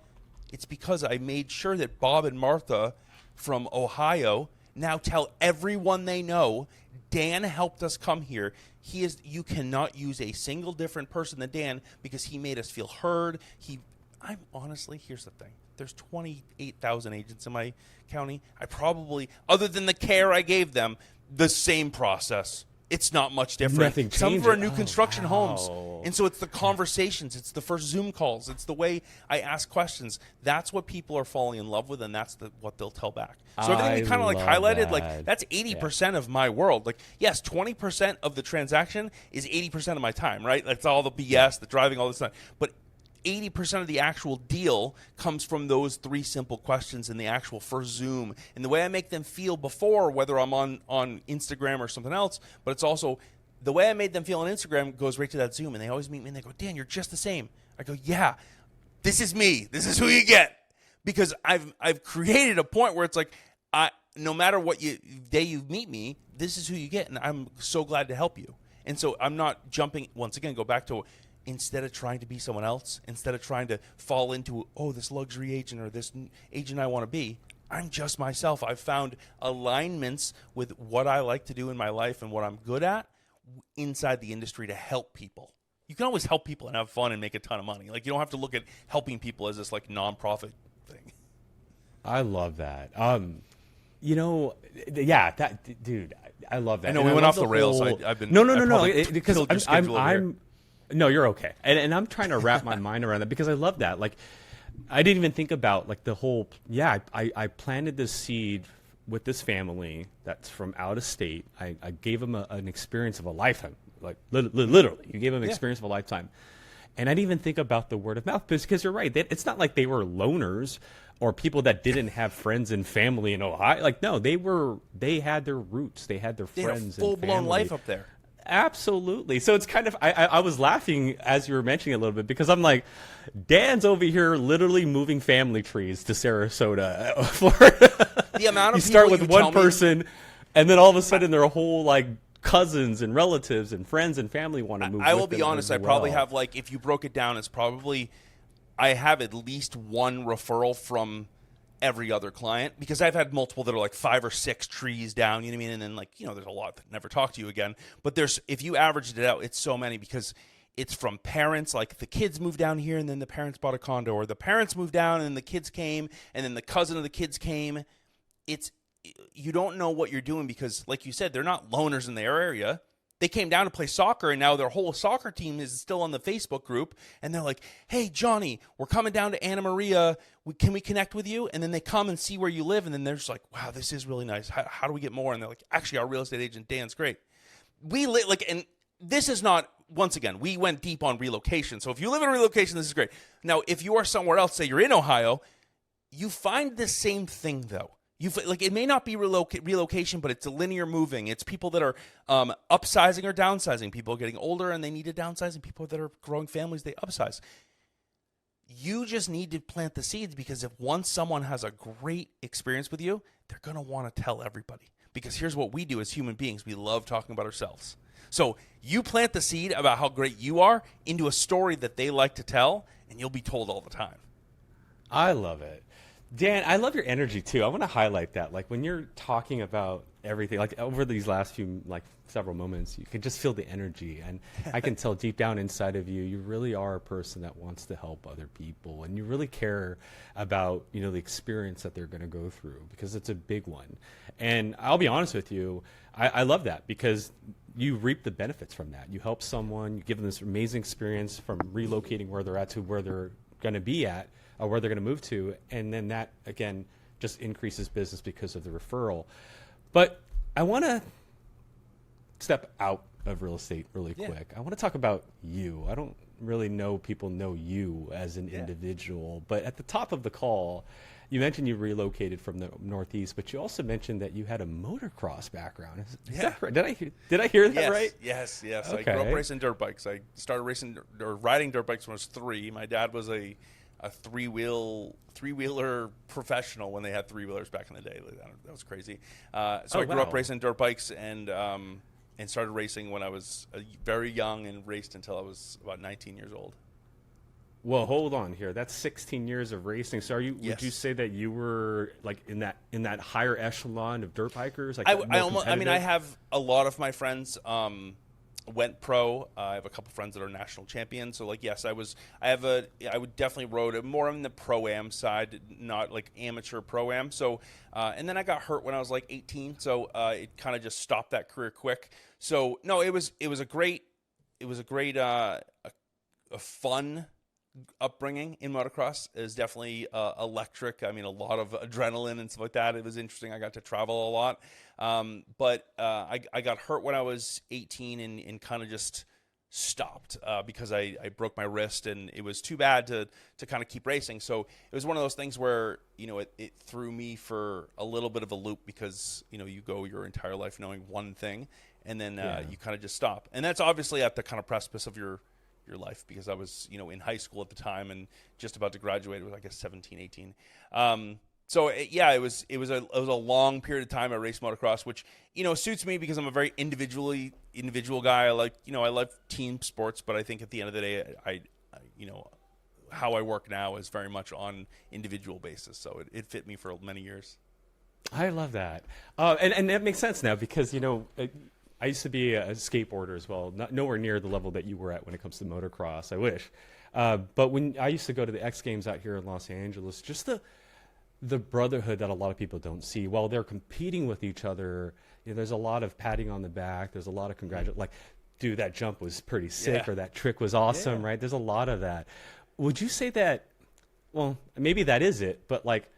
it's because I made sure that Bob and Martha from Ohio now tell everyone they know, Dan helped us come here. You cannot use a single different person than Dan because he made us feel heard. I'm honestly, here's the thing. There's 28,000 agents in my county. I probably, other than the care I gave them, the same process. It's not much different. Nothing Some changes. for new construction Wow. homes. And so it's the conversations. It's the first Zoom calls. It's the way I ask questions. That's what people are falling in love with, and that's what they'll tell back. So everything we kind of like highlighted, like that's 80% of my world. Like, yes, 20% of the transaction is 80% of my time, right? That's all the BS, the driving, all this stuff. But 80% of the actual deal comes from those 3 simple questions in the actual first Zoom. And the way I make them feel before, whether I'm on Instagram or something else, but it's also the way I made them feel on Instagram goes right to that Zoom. And they always meet me and they go, Dan, you're just the same. I go, yeah, this is me. This is who you get. Because I've created a point where it's like, no matter what day you meet me, this is who you get. And I'm so glad to help you. And so I'm not jumping, once again, go back to instead of trying to be someone else, instead of trying to fall into, this luxury agent or this agent I want to be, I'm just myself. I've found alignments with what I like to do in my life and what I'm good at inside the industry to help people. You can always help people and have fun and make a ton of money. Like, you don't have to look at helping people as this like nonprofit thing. I love that. Dude, I love that. I know we went off the rails. I've been No. Because I'm no, you're okay. And I'm trying to wrap my mind around that because I love that. Like, I didn't even think about like the whole, I planted this seed with this family that's from out of state. I gave them an experience of a lifetime, like literally. You gave them an experience of a lifetime. And I didn't even think about the word of mouth because you're right. It's not like they were loners or people that didn't have friends and family in Ohio. Like, no, they had their roots. They had their friends and family. They had a full-blown life up there. Absolutely. So it's kind of, I was laughing as you were mentioning it a little bit because I'm like, Dan's over here literally moving family trees to Sarasota, Florida. The amount of you start people with one person, and then all of a sudden their whole like cousins and relatives and friends and family want to move. I will be honest. I probably have like, if you broke it down, it's probably I have at least one referral from every other client because I've had multiple that are like 5 or 6 trees down, you know what I mean? And then like, there's a lot that never talk to you again. But if you averaged it out, it's so many because it's from parents, like the kids moved down here and then the parents bought a condo, or the parents moved down and then the kids came and then the cousin of the kids came. You don't know what you're doing because like you said, they're not loners in their area. They came down to play soccer, and now their whole soccer team is still on the Facebook group. And they're like, hey, Johnny, we're coming down to Anna Maria. Can we connect with you? And then they come and see where you live. And then they're just like, wow, this is really nice. How do we get more? And they're like, actually, our real estate agent, Dan's great. And this is not, once again, we went deep on relocation. So if you live in a relocation, this is great. Now, if you are somewhere else, say you're in Ohio, you find the same thing, though. It may not be relocation, but it's a linear moving. It's people that are upsizing or downsizing. People are getting older and they need to downsize, and people that are growing families, they upsize. You just need to plant the seeds, because if once someone has a great experience with you, they're going to want to tell everybody. Because here's what we do as human beings. We love talking about ourselves. So you plant the seed about how great you are into a story that they like to tell, and you'll be told all the time. I love it. Dan, I love your energy too. I want to highlight that. Like when you're talking about everything, like over these last few, like several moments, you can just feel the energy. And I can tell deep down inside of you, you really are a person that wants to help other people. And you really care about, the experience that they're going to go through, because it's a big one. And I'll be honest with you, I love that, because you reap the benefits from that. You help someone, you give them this amazing experience from relocating where they're at to where they're going to be at, or where they're going to move to, and then that, again, just increases business because of the referral. But I want to step out of real estate really quick. I want to talk about you. I don't really know people know you as an individual, but at the top of the call, you mentioned you relocated from the Northeast, but you also mentioned that you had a motocross background. Is that correct? Did I hear that right? Yes. Okay. I grew up racing dirt bikes. I started riding dirt bikes when I was 3. My dad was a three-wheeler professional when they had three-wheelers back in the day. That was crazy. I grew up racing dirt bikes and started racing when I was very young, and raced until I was about 19 years old. Well, hold on here. That's 16 years of racing. So would you say that you were like in that higher echelon of dirt bikers? Like I have a lot of my friends went pro. I have a couple friends that are national champions. So yes, I would definitely rode more on the pro-am side, not like amateur pro-am. So, and then I got hurt when I was like 18. So, it kind of just stopped that career quick. So no, it was a great, a fun upbringing in motocross. Is definitely electric. I mean, a lot of adrenaline and stuff like that. It was interesting. I got to travel a lot. But I got hurt when I was 18 and kind of just stopped because I broke my wrist, and it was too bad to kind of keep racing. So it was one of those things where, it threw me for a little bit of a loop, because, you go your entire life knowing one thing, and then you kind of just stop. And that's obviously at the kind of precipice of your life, because I was, in high school at the time and just about to graduate. It was, I guess, 17, 18. So it was a long period of time I raced motocross, which, suits me because I'm a very individual guy. I love team sports, but I think at the end of the day, I how I work now is very much on individual basis. So it fit me for many years. I love that. And that makes sense now, because, I used to be a skateboarder as well, nowhere near the level that you were at when it comes to motocross. I wish. But when I used to go to the X Games out here in Los Angeles, just the brotherhood that a lot of people don't see. While they're competing with each other, there's a lot of patting on the back. There's a lot of congratulations. Like, dude, that jump was pretty sick, or that trick was awesome, right? There's a lot of that. Would you say that, well, maybe that is it, but like,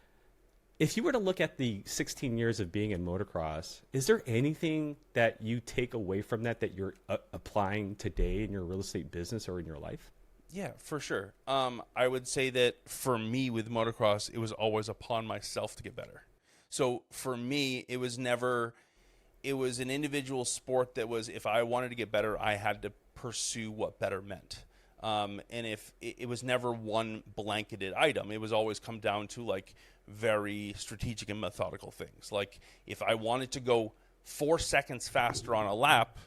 if you were to look at the 16 years of being in motocross, is there anything that you take away from that you're applying today in your real estate business or in your life? Yeah, for sure. I would say that for me with motocross, it was always upon myself to get better. So for me, it was an individual sport that was, if I wanted to get better, I had to pursue what better meant. And if it was never one blanketed item, it was always come down to like very strategic and methodical things. Like if I wanted to go 4 seconds faster on a lap,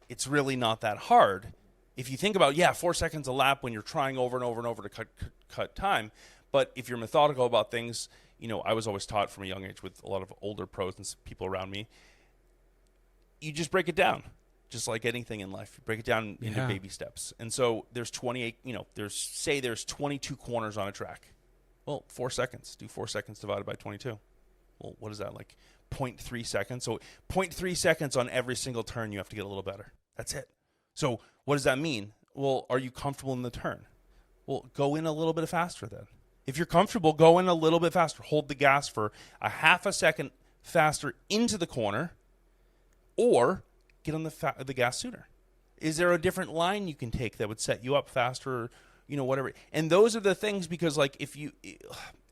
it's really not that hard. If you think about, 4 seconds a lap when you're trying over and over and over to cut time. But if you're methodical about things, I was always taught from a young age with a lot of older pros and people around me, you just break it down. Just like anything in life, you break it down into baby steps. And so there's 28, there's 22 corners on a track. Well, 4 seconds. Do 4 seconds divided by 22. Well, what is that, like 0.3 seconds? So 0.3 seconds on every single turn, you have to get a little better. That's it. So what does that mean? Well, are you comfortable in the turn? Well, go in a little bit faster then. If you're comfortable, go in a little bit faster. Hold the gas for a half a second faster into the corner, or get on the gas sooner. Is there a different line you can take that would set you up faster, whatever? And those are the things, because like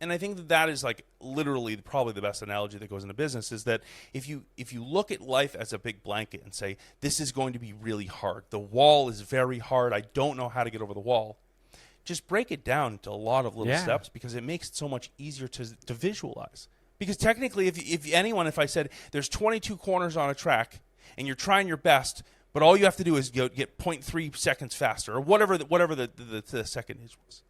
and I think that is like literally probably the best analogy that goes into business, is that if you look at life as a big blanket and say, this is going to be really hard. The wall is very hard. I don't know how to get over the wall. Just break it down into a lot of little steps, because it makes it so much easier to visualize. Because technically, if I said there's 22 corners on a track and you're trying your best, but all you have to do is get 0.3 seconds faster, or whatever the second is was.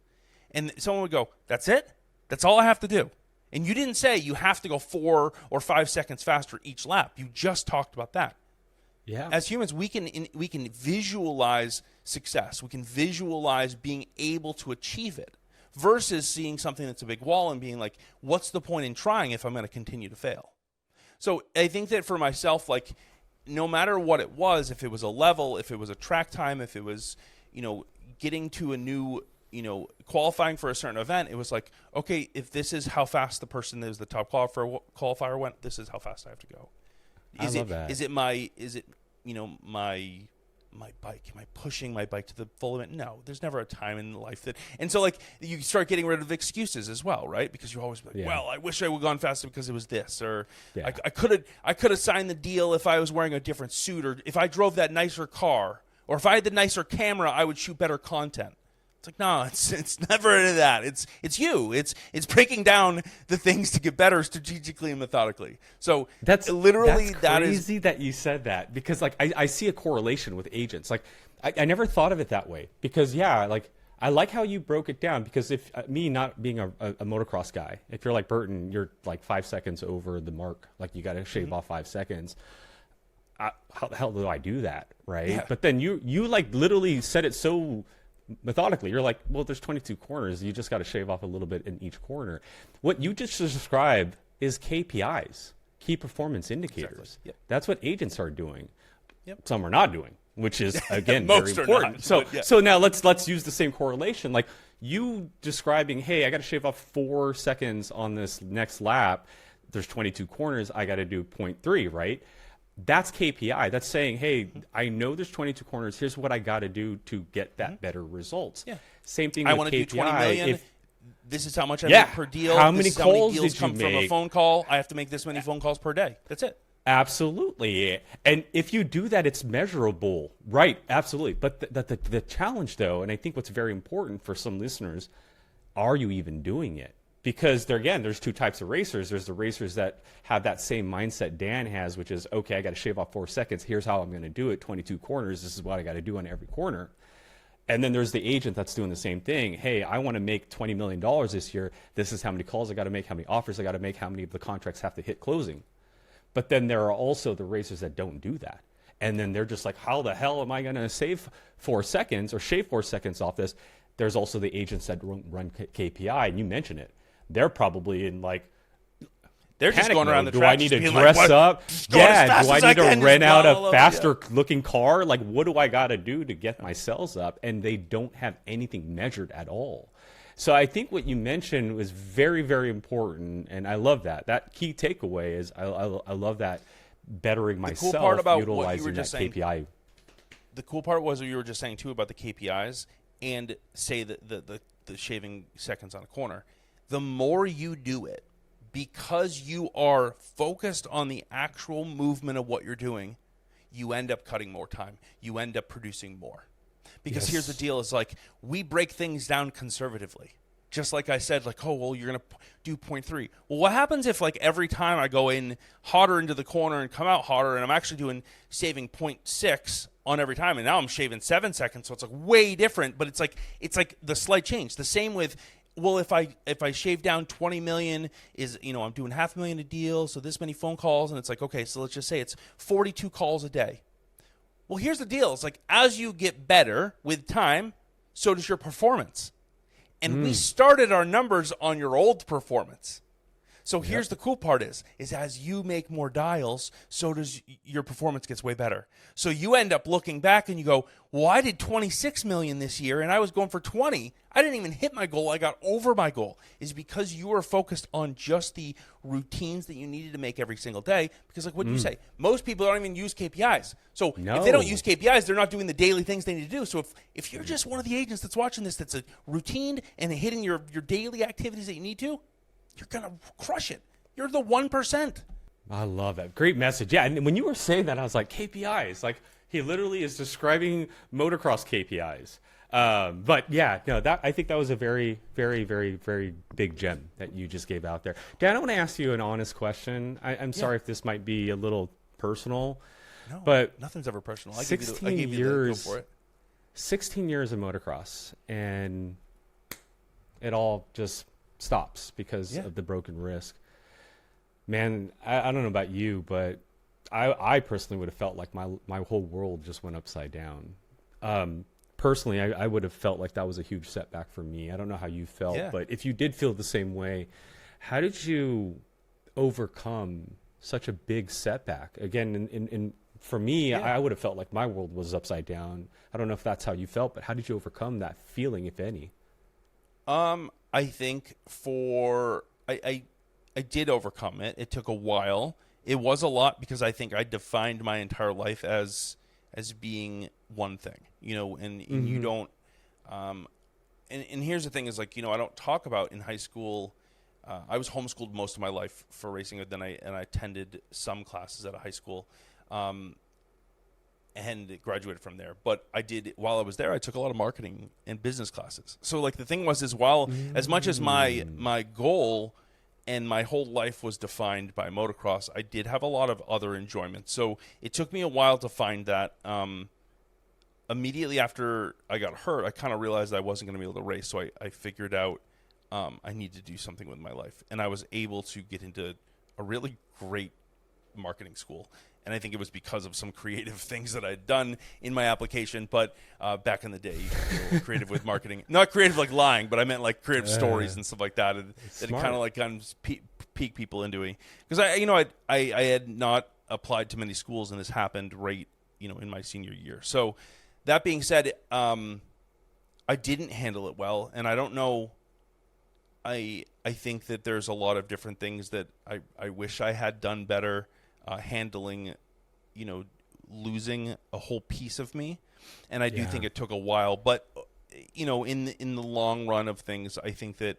And someone would go, that's it? That's all I have to do. And you didn't say you have to go 4 or 5 seconds faster each lap. You just talked about that. Yeah. As humans, we can visualize success. We can visualize being able to achieve it, versus seeing something that's a big wall and being like, what's the point in trying if I'm going to continue to fail? So I think that for myself, like, no matter what it was, if it was a level, if it was a track time, if it was, getting to a new, qualifying for a certain event, it was like, okay, if this is how fast the person that is the top qualifier went, this is how fast I have to go. I love that. Is it my bike? Am I pushing my bike to the full limit? No, there's never a time in life that, and so like you start getting rid of excuses as well, right? Because you always be like, well, I wish I would have gone faster because it was this, or I could have signed the deal if I was wearing a different suit, or if I drove that nicer car, or if I had the nicer camera, I would shoot better content. It's like, no, it's never any of that. It's you. It's breaking down the things to get better strategically and methodically. So that's crazy that you said that, because like I see a correlation with agents. Like I never thought of it that way, because like I like how you broke it down, because if me not being a motocross guy, if you're like Burton, you're like 5 seconds over the mark, like you got to shave off 5 seconds. How the hell do I do that, right? Yeah. But then you like literally said it so methodically. You're like, well, there's 22 corners. You just got to shave off a little bit in each corner. What you just described is KPIs, key performance indicators. Exactly. Yep. That's what agents are doing. Yep. Some are not doing, which is, again, very important. So now let's use the same correlation. Like you describing, hey, I got to shave off 4 seconds on this next lap. There's 22 corners. I got to do 0.3, right? That's KPI. That's saying, hey, I know there's 22 corners. Here's what I got to do to get that better results. Yeah. Same thing with KPI. I want to do 20 million. This is how much I make per deal. How many calls deals did you come make? From a phone call. I have to make this many phone calls per day. That's it. Absolutely. And if you do that, it's measurable. Right. Absolutely. But the challenge, though, and I think what's very important for some listeners, are you even doing it? Because there's 2 types of racers. There's the racers that have that same mindset Dan has, which is, okay, I got to shave off 4 seconds. Here's how I'm going to do it. 22 corners. This is what I got to do on every corner. And then there's the agent that's doing the same thing. Hey, I want to make $20 million this year. This is how many calls I got to make, how many offers I got to make, how many of the contracts have to hit closing. But then there are also the racers that don't do that. And then they're just like, how the hell am I going to save 4 seconds or shave 4 seconds off this? There's also the agents that run KPI, and you mentioned it. They're probably in like, they're just going around the track. Do I need to dress up? Yeah. Do I need to rent out a faster looking car? Like, what do I got to do to get my sales up? And they don't have anything measured at all. So I think what you mentioned was very, very important. And I love that. That key takeaway is I love that bettering myself, the cool part about utilizing what you were just that saying, KPI. The cool part was what you were just saying too about the KPIs and say the shaving seconds on a corner. The more you do it, because you are focused on the actual movement of what you're doing, you end up cutting more time. You end up producing more. Because here's the deal, is like we break things down conservatively. Just like I said, like, oh, well, you're going to do 0.3. Well, what happens if like every time I go in hotter into the corner and come out hotter, and I'm actually saving 0.6 on every time, and now I'm shaving 7 seconds, so it's like way different, but it's like the slight change. The same with, well, if I shave down 20 million, is, I'm doing $500,000 a deal, so this many phone calls, and it's like, okay, so let's just say it's 42 calls a day. Well, here's the deal. It's like as you get better with time, so does your performance. And we started our numbers on your old performance. So here's the cool part is as you make more dials, so does your performance gets way better. So you end up looking back and you go, well, I did 26 million this year and I was going for 20. I didn't even hit my goal. I got over my goal. Is because you were focused on just the routines that you needed to make every single day. Because like what you say, most people don't even use KPIs. So if they don't use KPIs, they're not doing the daily things they need to do. So if you're just one of the agents that's watching this, that's a routine and hitting your daily activities that you need to, you're going to crush it. You're the 1%. I love that. Great message. Yeah, and when you were saying that, I was like, KPIs. Like, he literally is describing motocross KPIs. But yeah, no, I think that was a very, very, very, very big gem that you just gave out there. Dan, I want to ask you an honest question. I'm sorry if this might be a little personal. No, but nothing's ever personal. 16 years of motocross, and it all just stops because of the broken wrist. Man, I don't know about you, but I personally would have felt like my whole world just went upside down. Personally, I would have felt like that was a huge setback for me. I don't know how you felt, but if you did feel the same way, how did you overcome such a big setback? Again, for me, I would have felt like my world was upside down. I don't know if that's how you felt, but how did you overcome that feeling, if any? I think I did overcome it. It took a while. It was a lot because I think I defined my entire life as being one thing, and you don't, and here's the thing is like, I don't talk about in high school. I was homeschooled most of my life for racing, and I attended some classes at a high school, and graduated from there. But while I was there, I took a lot of marketing and business classes. So like the thing was as much as my goal and my whole life was defined by motocross, I did have a lot of other enjoyment. So it took me a while to find that. Immediately after I got hurt, I kind of realized I wasn't going to be able to race. So I figured out I need to do something with my life. And I was able to get into a really great marketing school. And I think it was because of some creative things that I'd done in my application. But back in the day, you could be a little creative with marketing. Not creative like lying, but I meant like creative stories and stuff like that. And it kind of like pique people into it. Because I had not applied to many schools, and this happened right in my senior year. So that being said, I didn't handle it well, and I don't know. I think that there's a lot of different things that I wish I had done better. Handling, losing a whole piece of me. And I do think it took a while, but in the long run of things, I think that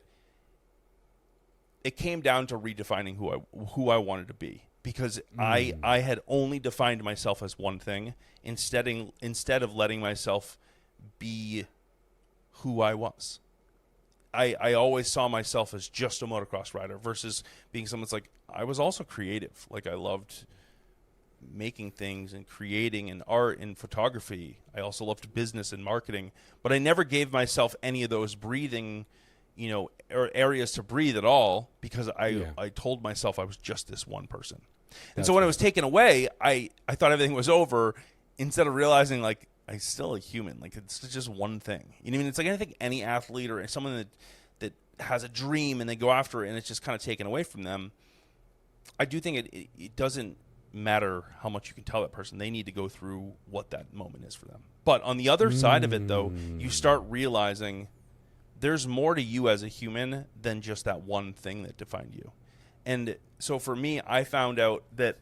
it came down to redefining who I wanted to be, because I had only defined myself as one thing instead of letting myself be who I was. I always saw myself as just a motocross rider versus being someone that's like, I was also creative. Like I loved making things and creating and art and photography. I also loved business and marketing, but I never gave myself any of those breathing, or areas to breathe at all, because I told myself I was just this one person. And so when it was taken away, I thought everything was over, instead of realizing like, I'm still a human. Like it's just one thing. I mean? It's like I think any athlete or someone that has a dream and they go after it and it's just kind of taken away from them. I do think it doesn't matter how much you can tell that person. They need to go through what that moment is for them. But on the other side of it, though, you start realizing there's more to you as a human than just that one thing that defined you. And so for me, I found out that,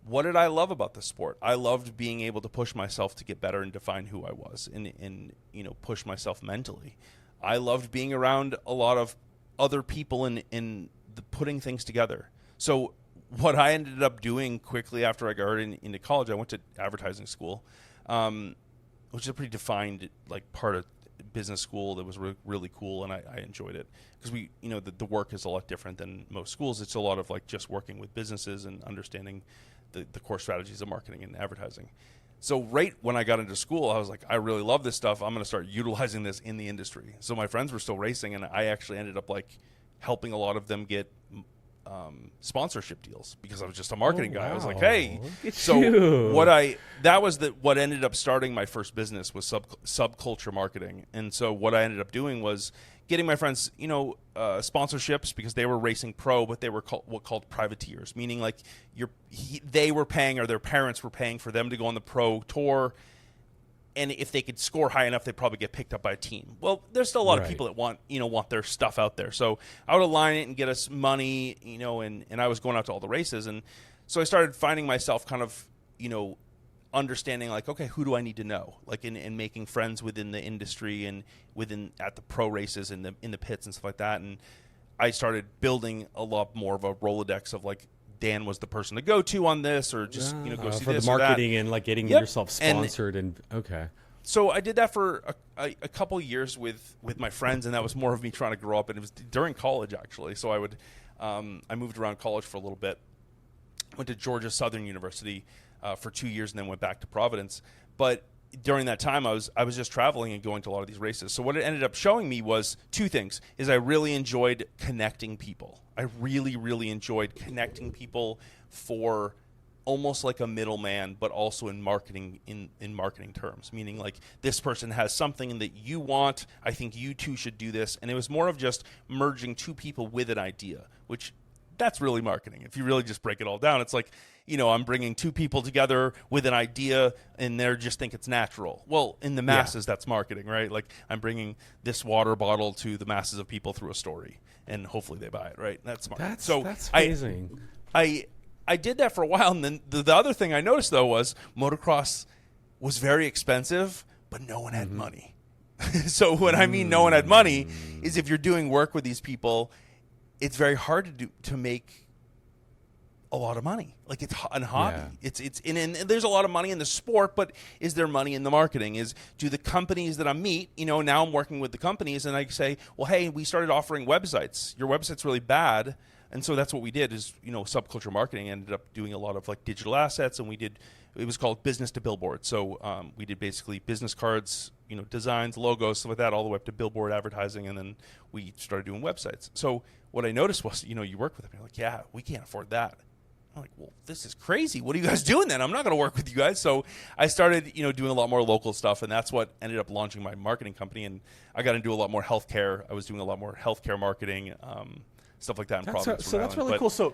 what did I love about the sport? I loved being able to push myself to get better and define who I was and push myself mentally. I loved being around a lot of other people and putting things together. So what I ended up doing quickly after I got into college, I went to advertising school, which is a pretty defined like part of business school that was really cool, and I enjoyed it because the work is a lot different than most schools. It's a lot of like just working with businesses and understanding the core strategies of marketing and advertising. So right when I got into school, I was like, I really love this stuff. I'm going to start utilizing this in the industry. So my friends were still racing, and I actually ended up like helping a lot of them get sponsorship deals because I was just a marketing guy. I was like, wow. hey, Look at so you. what ended up starting my first business was subculture marketing. And so what I ended up doing was getting my friends, sponsorships because they were racing pro, but they were called privateers, meaning like they were paying or their parents were paying for them to go on the pro tour. And if they could score high enough, they'd probably get picked up by a team. Well, there's still a lot of people that want their stuff out there. So I would align it and get us money, and I was going out to all the races. And so I started finding myself kind of, understanding like, okay, who do I need to know? Like in making friends within the industry and at the pro races in the pits and stuff like that. And I started building a lot more of a Rolodex of like, Dan was the person to go to on this, or just go see for this the marketing or that. and like getting Yep. yourself sponsored and okay. So I did that for a couple of years with my friends, and that was more of me trying to grow up. And it was during college actually. So I moved around college for a little bit. Went to Georgia Southern University for 2 years, and then went back to Providence. But during that time, I was just traveling and going to a lot of these races. So what it ended up showing me was two things: is I really enjoyed connecting people. I really, really enjoyed connecting people for almost like a middleman, but also in marketing in marketing terms, meaning like this person has something that you want. I think you two should do this. And it was more of just merging two people with an idea, which that's really marketing. If you really just break it all down, it's like, I'm bringing two people together with an idea and they just think it's natural. Well, in the masses, that's marketing, right? Like I'm bringing this water bottle to the masses of people through a story, and hopefully they buy it, right? That's marketing. That's amazing. I did that for a while, and then the other thing I noticed, though, was motocross was very expensive, but no one had money. So when I mean no one had money is if you're doing work with these people, it's very hard to make a lot of money. Like it's a hobby. Yeah. And there's a lot of money in the sport, but is there money in the marketing? Do the companies that I meet, now I'm working with the companies and I say, well, hey, we started offering websites. Your website's really bad. And so that's what we did is, subculture marketing ended up doing a lot of like digital assets, and it was called business to billboard. So we did basically business cards, designs, logos, stuff like that, all the way up to billboard advertising. And then we started doing websites. So what I noticed was, you work with them. You're like, yeah, we can't afford that. I'm like, well, this is crazy. What are you guys doing then? I'm not going to work with you guys. So I started, doing a lot more local stuff, and that's what ended up launching my marketing company. And I got to do a lot more healthcare. I was doing a lot more healthcare marketing, stuff like that in Providence. So that's really cool. So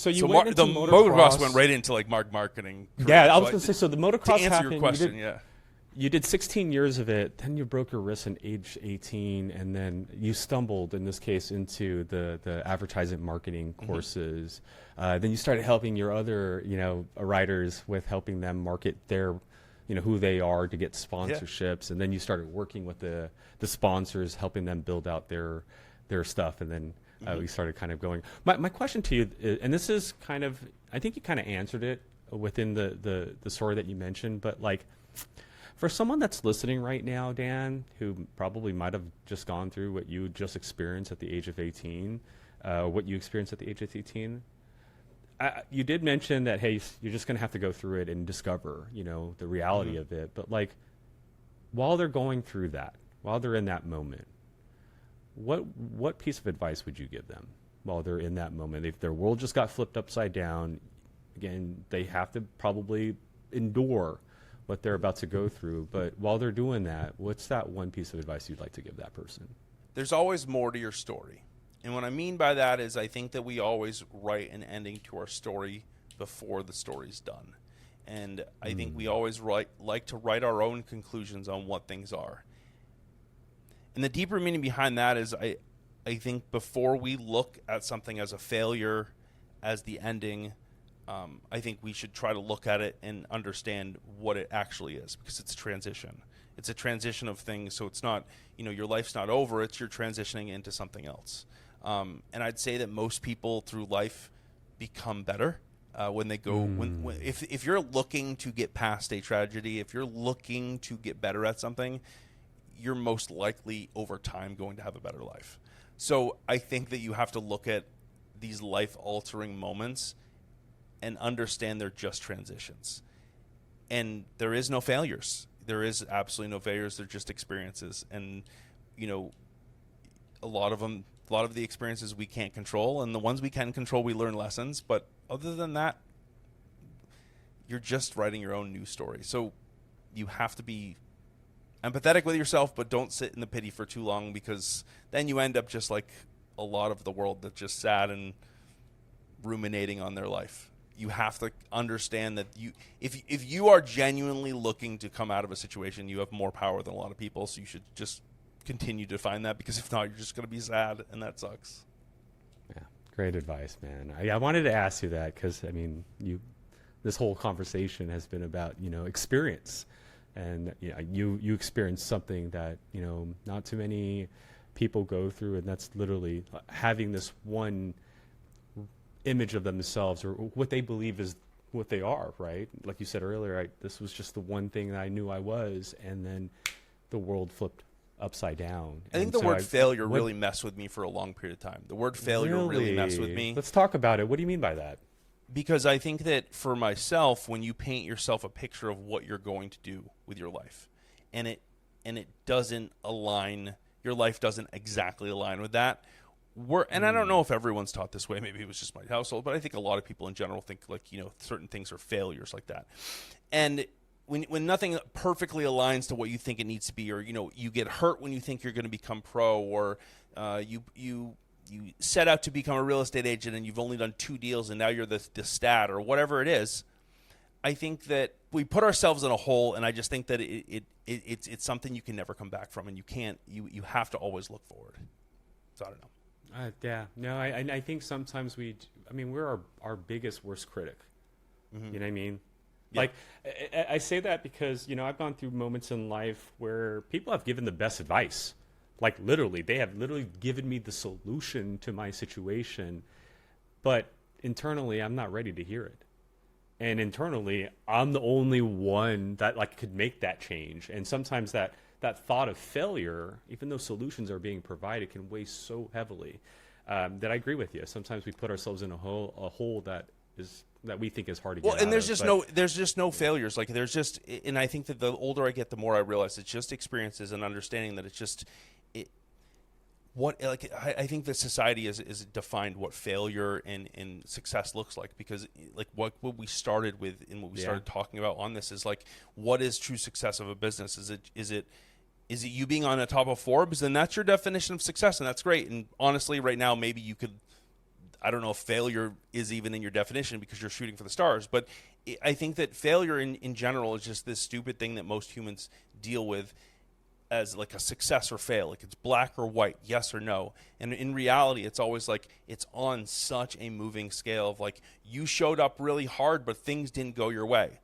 you went into the motocross went right into like marketing. Yeah, I was going to say. So the motocross to answer happened. Your question, You did 16 years of it, then you broke your wrist at age 18, and then you stumbled, in this case, into the advertising marketing courses. Then you started helping your other, writers with helping them market their, who they are to get sponsorships. And then you started working with the sponsors, helping them build out their stuff. And then we started kind of going. My question to you, and this is kind of, I think you kind of answered it within the story that you mentioned, but like, for someone that's listening right now, Dan, who probably might have just gone through what you just experienced at the age of 18, what you experienced at the age of 18, you did mention that, hey, you're just going to have to go through it and discover, the reality of it. But like, while they're going through that, while they're in that moment, what piece of advice would you give them while they're in that moment? If their world just got flipped upside down, again, they have to probably endure what they're about to go through. But while they're doing that, what's that one piece of advice you'd like to give that person? There's always more to your story. And what I mean by that is I think that we always write an ending to our story before the story's done. And I think we always like to write our own conclusions on what things are. And the deeper meaning behind that is I think before we look at something as a failure, as the ending, I think we should try to look at it and understand what it actually is, because it's a transition. It's a transition of things. So it's not, your life's not over. It's you're transitioning into something else. And I'd say that most people through life become better when they go, if you're looking to get past a tragedy, if you're looking to get better at something, you're most likely over time going to have a better life. So I think that you have to look at these life-altering moments and understand they're just transitions. And there is no failures. There is absolutely no failures. They're just experiences. And, a lot of them A lot of the experiences we can't control, and the ones we can control, we learn lessons. But other than that, you're just writing your own news story. So you have to be empathetic with yourself, but don't sit in the pity for too long, because then you end up just like a lot of the world that's just sad and ruminating on their life. You have to understand that if you are genuinely looking to come out of a situation, you have more power than a lot of people. So you should just continue to find that, because if not, you're just going to be sad, and that sucks. Yeah, great advice, man. I wanted to ask you that because, I mean, this whole conversation has been about, experience. And you experienced something that, not too many people go through, and that's literally having this one image of themselves or what they believe is what they are, right? Like you said earlier, this was just the one thing that I knew I was, and then the world flipped upside down. I think the word failure really messed with me for a long period of time. The word failure really messed with me. Let's talk about it. What do you mean by that? Because I think that for myself, when you paint yourself a picture of what you're going to do with your life, and it doesn't align, your life doesn't exactly align with that. And I don't know if everyone's taught this way. Maybe it was just my household, but I think a lot of people in general think like, certain things are failures like that. And when nothing perfectly aligns to what you think it needs to be, or, you get hurt when you think you're going to become pro, or you set out to become a real estate agent and you've only done 2 deals and now you're the stat, or whatever it is, I think that we put ourselves in a hole, and I just think that it's something you can never come back from, and you have to always look forward. So I don't know. I think sometimes we're our biggest worst critic. Mm-hmm. You know what I mean? Yeah. Like, I say that because, I've gone through moments in life where people have given the best advice. Like, literally, they have literally given me the solution to my situation, but internally, I'm not ready to hear it. And internally, I'm the only one that could make that change. And sometimes that thought of failure, even though solutions are being provided, can weigh so heavily that I agree with you. Sometimes we put ourselves in a hole that we think is hard to get out of. Well, and there's just no failures. Like, and I think that the older I get, the more I realize it's just experiences and understanding that it's just I think that society is defined what failure and success looks like, because like what we started with and what we started talking about on this is like, what is true success of a business? Is it you being on the top of Forbes? Then that's your definition of success, and that's great. And honestly, right now, maybe you could, I don't know if failure is even in your definition because you're shooting for the stars, but I think that failure in general is just this stupid thing that most humans deal with as like a success or fail. Like, it's black or white, yes or no. And in reality, it's always like, it's on such a moving scale of like, you showed up really hard, but things didn't go your way.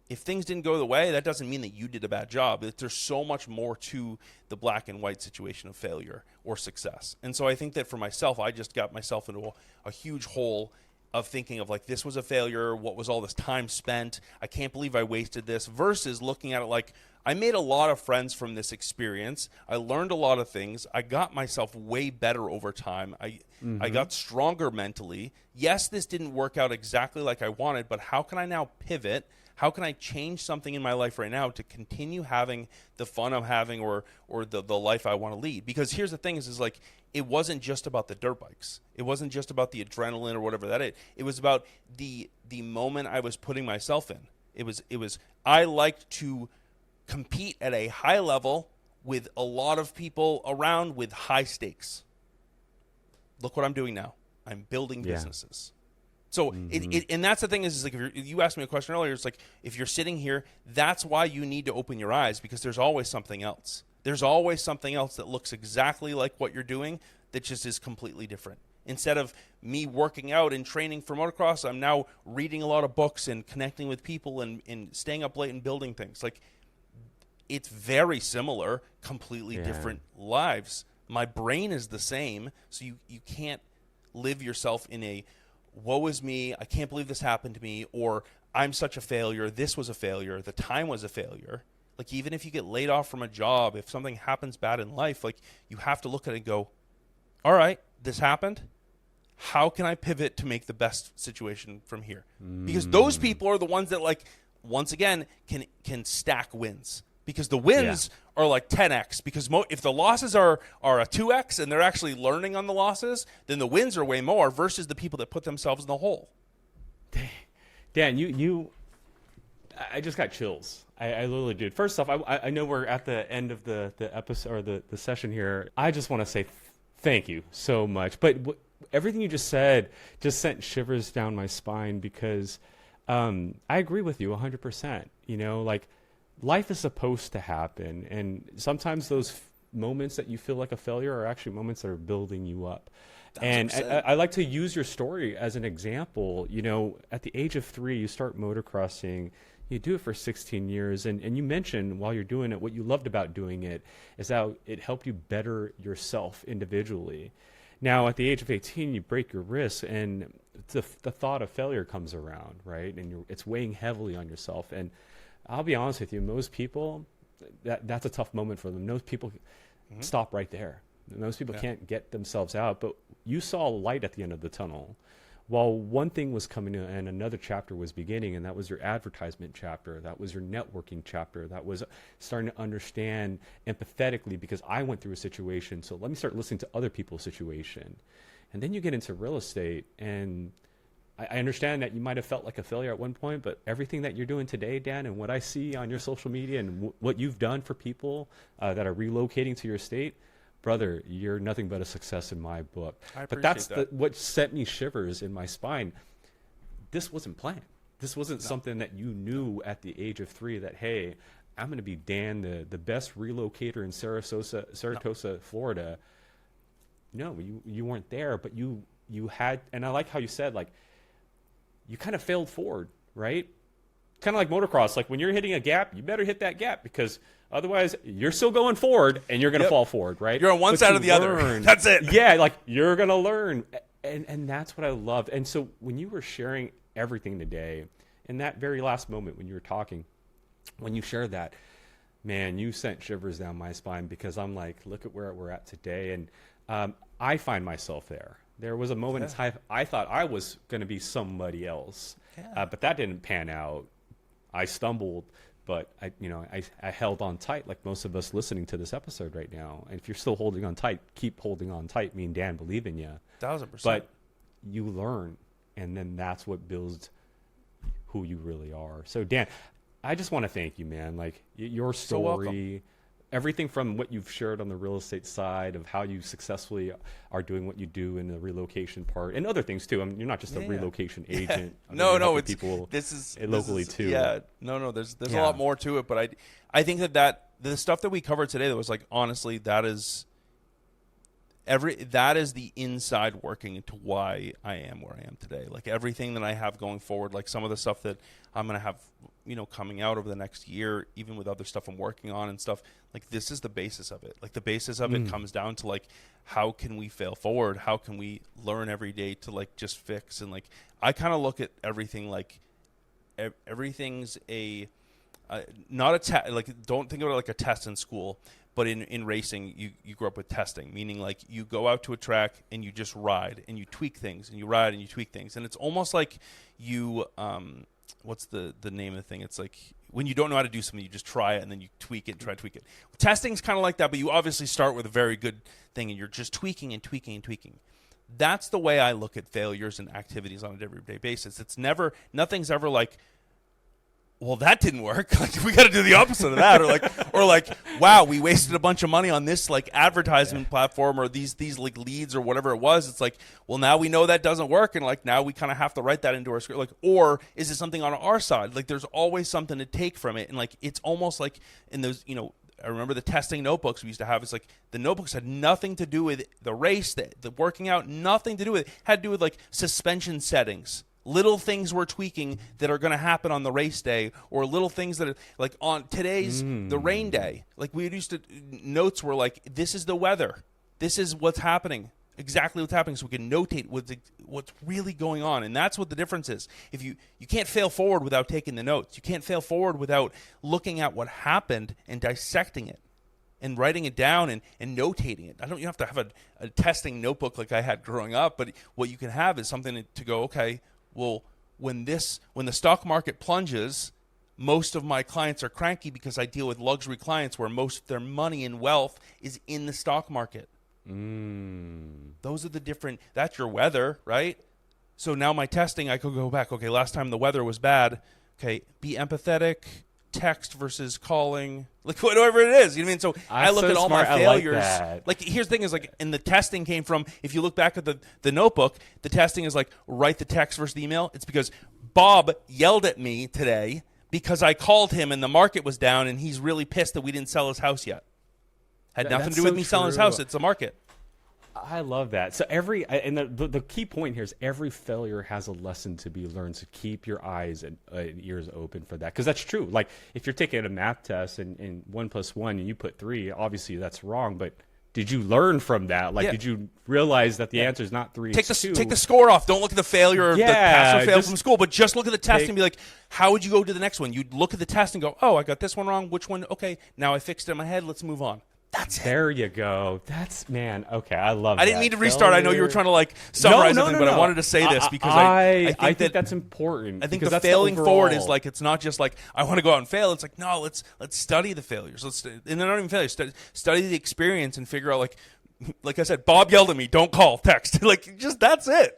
If things didn't go the way, that doesn't mean that you did a bad job. There's so much more to the black and white situation of failure or success. And so I think that for myself, I just got myself into a huge hole of thinking of like, this was a failure. What was all this time spent? I can't believe I wasted this, versus looking at it like, I made a lot of friends from this experience. I learned a lot of things. I got myself way better over time. I got stronger mentally. Yes, this didn't work out exactly like I wanted, but how can I now pivot? How can I change something in my life right now to continue having the fun I'm having, or the life I want to lead? Because here's the thing is like, it wasn't just about the dirt bikes. It wasn't just about the adrenaline or whatever that is. It was about the moment I was putting myself in. It was I liked to compete at a high level with a lot of people around with high stakes. Look what I'm doing now. I'm building businesses. So and that's the thing is like, if you asked me a question earlier, it's like, if you're sitting here, that's why you need to open your eyes, because there's always something else. There's always something else that looks exactly like what you're doing that just is completely different. Instead of me working out and training for motocross, I'm now reading a lot of books and connecting with people and staying up late and building things. Like, it's very similar, completely different lives. My brain is the same, so you can't live yourself in a, woe is me, I can't believe this happened to me, or I'm such a failure, this was a failure, the time was a failure. Like, even if you get laid off from a job, if something happens bad in life, like, you have to look at it and go, all right, this happened. How can I pivot to make the best situation from here? Because those people are the ones that, like, once again, can stack wins. because the wins are like 10x. Because if the losses are a 2x and they're actually learning on the losses, then the wins are way more versus the people that put themselves in the hole. Dan, I just got chills. I literally did. First off, I know we're at the end of the episode or the session here. I just want to say thank you so much. But everything you just said just sent shivers down my spine because I agree with you 100%. You know, like life is supposed to happen. And sometimes those moments that you feel like a failure are actually moments that are building you up. 100%. And I like to use your story as an example. You know, at the age of 3, you start motocrossing. You do it for 16 years. And you mentioned while you're doing it, what you loved about doing it is how it helped you better yourself individually. Now, at the age of 18, you break your wrist and the thought of failure comes around, right? And it's weighing heavily on yourself. And I'll be honest with you, most people, that's a tough moment for them. Most people stop right there. Most people can't get themselves out. But you saw a light at the end of the tunnel. While one thing was coming in and another chapter was beginning, and that was your advertisement chapter, that was your networking chapter, that was starting to understand empathetically because I went through a situation, so let me start listening to other people's situation. And then you get into real estate, and I understand that you might have felt like a failure at one point, but everything that you're doing today, Dan, and what I see on your social media and what you've done for people that are relocating to your state, brother, you're nothing but a success in my book. But that's what sent me shivers in my spine. This wasn't planned. This wasn't something that you knew at the age of 3 that, hey, I'm going to be Dan, the best relocator in Saratoga, Florida. No, you weren't there, but you had, and I like how you said, like, you kind of failed forward, right? Kind of like motocross. Like when you're hitting a gap, you better hit that gap because otherwise you're still going forward and you're going to fall forward, right? You're on one side or the other. That's it. Yeah, like you're going to learn. And that's what I loved. And so when you were sharing everything today, in that very last moment when you were talking, when you shared that, man, you sent shivers down my spine because I'm like, look at where we're at today. And I find myself there. There was a moment in time I thought I was going to be somebody else, but that didn't pan out. I stumbled, but I held on tight like most of us listening to this episode right now. And if you're still holding on tight, keep holding on tight. Me and Dan believe in you. 1,000%. But you learn, and then that's what builds who you really are. So Dan, I just want to thank you, man. Like your story, everything from what you've shared on the real estate side of how you successfully are doing what you do in the relocation part and other things too. I mean, you're not just a relocation agent. No, it's people locally too. Yeah, no. There's a lot more to it, but I think that the stuff that we covered today, that was like, honestly, that is the inside working into why I am where I am today. Like everything that I have going forward, like some of the stuff that I'm going to have, coming out over the next year, even with other stuff I'm working on and stuff, like this is the basis of it. Like the basis of it comes down to like, how can we fail forward? How can we learn every day to like just fix? And like, I kind of look at everything like everything's not a test. Like, don't think of it like a test in school. But in racing, you grow up with testing, meaning like you go out to a track and you just ride and you tweak things and you ride and you tweak things. And it's almost like you, what's the name of the thing? It's like when you don't know how to do something, you just try it and then you tweak it and try to tweak it. Testing's kind of like that, but you obviously start with a very good thing and you're just tweaking and tweaking and tweaking. That's the way I look at failures and activities on a everyday basis. Nothing's ever like, well, that didn't work. Like we got to do the opposite of that, or like, wow, we wasted a bunch of money on this like advertisement platform or these like leads or whatever it was. It's like, well, now we know that doesn't work, and like now we kind of have to write that into our script. Like, or is it something on our side? Like, there's always something to take from it, and like it's almost like in those, I remember the testing notebooks we used to have. It's like the notebooks had nothing to do with the race, the working out, nothing to do with it. Had to do with like suspension settings. Little things we're tweaking that are going to happen on the race day, or little things that are like on today's the rain day. Like we used to, notes were like, this is the weather. This is what's happening. Exactly what's happening. So we can notate what's really going on. And that's what the difference is. If you can't fail forward without taking the notes. You can't fail forward without looking at what happened and dissecting it and writing it down and notating it. You have to have a testing notebook like I had growing up, but what you can have is something to go, okay, well, when the stock market plunges, most of my clients are cranky because I deal with luxury clients where most of their money and wealth is in the stock market. Those are the different, that's your weather, right? So now my testing, I could go back. Okay, last time the weather was bad. Okay, be empathetic, text versus calling, like whatever it is. You know what I mean? So I look at all my failures. Like here's the thing is like, and the testing came from, if you look back at the notebook, the testing is like write the text versus the email. It's because Bob yelled at me today because I called him and the market was down and he's really pissed that we didn't sell his house yet. Had nothing to do with me selling his house. It's the market. I love that. So the key point here is every failure has a lesson to be learned. So keep your eyes and ears open for that, because that's true. Like if you're taking a math test and 1 + 1 and you put 3, obviously that's wrong. But did you learn from that? Like, did you realize that the answer is not 3? Take it's 2? Take the score off. Don't look at the failure, the pass or fail from school, but just look at the test and be like, how would you go to the next one? You'd look at the test and go, oh, I got this one wrong. Which one? Okay, now I fixed it in my head. Let's move on. That's it. There you go. That's, man. Okay, I love that. I didn't mean to restart. I know you were trying to like summarize something, but I wanted to say this because I think that's important. I think the failing forward is like, it's not just like I want to go out and fail. It's like, no, let's study the failures. And they're not even failures. Study the experience and figure out like I said, Bob yelled at me. Don't call, text. Like just that's it.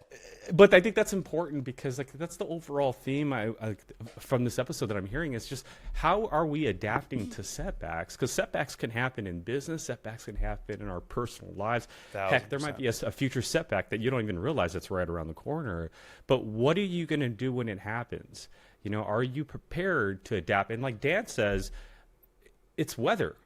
But I think that's important because like that's the overall theme from this episode that I'm hearing is just how are we adapting to setbacks? Because setbacks can happen in business, setbacks can happen in our personal lives. 1,000%. Heck, there might be a future setback that you don't even realize that's right around the corner. But what are you going to do when it happens? You know, are you prepared to adapt? And like Dan says, it's weather,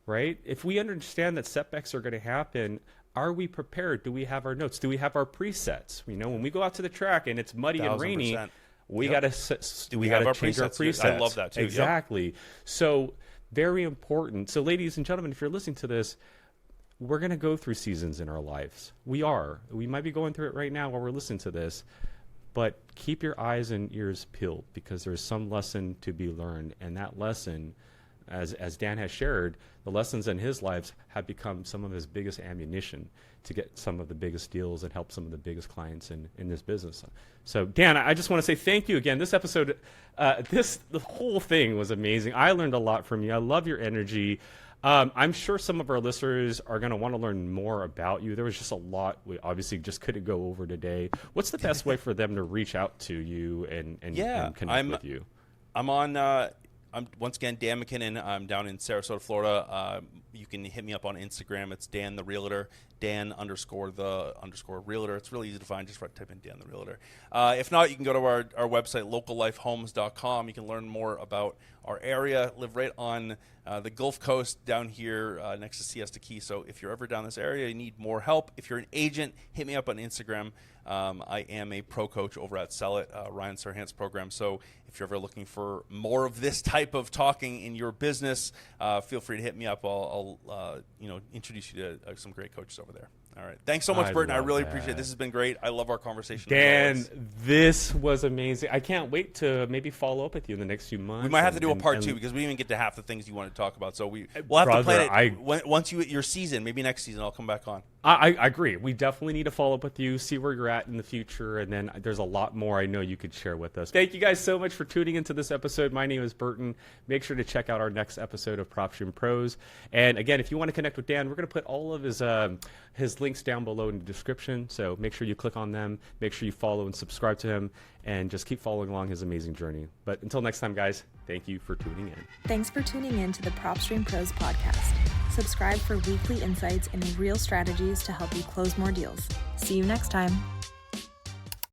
right? If we understand that setbacks are going to happen, are we prepared? Do we have our notes? Do we have our presets? You know, when we go out to the track and it's muddy 1,000%. And rainy, we got to change our presets. I love that too. Exactly. Yep. So very important. So ladies and gentlemen, if you're listening to this, we're going to go through seasons in our lives. We might be going through it right now while we're listening to this, but keep your eyes and ears peeled because there's some lesson to be learned. And that lesson, as Dan has shared, the lessons in his lives have become some of his biggest ammunition to get some of the biggest deals and help some of the biggest clients in this business. So Dan, I just want to say thank you again. This episode, the whole thing was amazing. I learned a lot from you. I love your energy. I'm sure some of our listeners are going to want to learn more about you. There was just a lot we obviously just couldn't go over today. What's the best way for them to reach out to you and connect with you? I'm once again Dan MacKinnon. I'm down in Sarasota, Florida. You can hit me up on Instagram. It's Dan the Realtor, Dan_the_Realtor. It's really easy to find. Just type in Dan the Realtor. If not, you can go to our website, locallifehomes.com. You can learn more about our area. Live right on the Gulf Coast down here next to Siesta Key. So if you're ever down this area, you need more help. If you're an agent, hit me up on Instagram. I am a pro coach over at Sell It, Ryan Serhant's program. So if you're ever looking for more of this type of talking in your business, feel free to hit me up. I'll introduce you to some great coaches over there. All right. Thanks so much, Burton. I really appreciate it. This has been great. I love our conversation. Dan, this was amazing. I can't wait to maybe follow up with you in the next few months. We might have to do a part 2 because we didn't even get to half the things you want to talk about. So we'll have to plan it once your season, maybe next season, I'll come back on. I agree. We definitely need to follow up with you, see where you're at in the future, and then there's a lot more I know you could share with us. Thank you guys so much for tuning into this episode. My name is Burton. Make sure to check out our next episode of PropStream Pros. And again, if you want to connect with Dan, we're going to put all of his links down below in the description. So make sure you click on them. Make sure you follow and subscribe to him, and just keep following along his amazing journey. But until next time, guys, thank you for tuning in. Thanks for tuning in to the PropStream Pros Podcast. Subscribe for weekly insights and real strategies to help you close more deals. See you next time.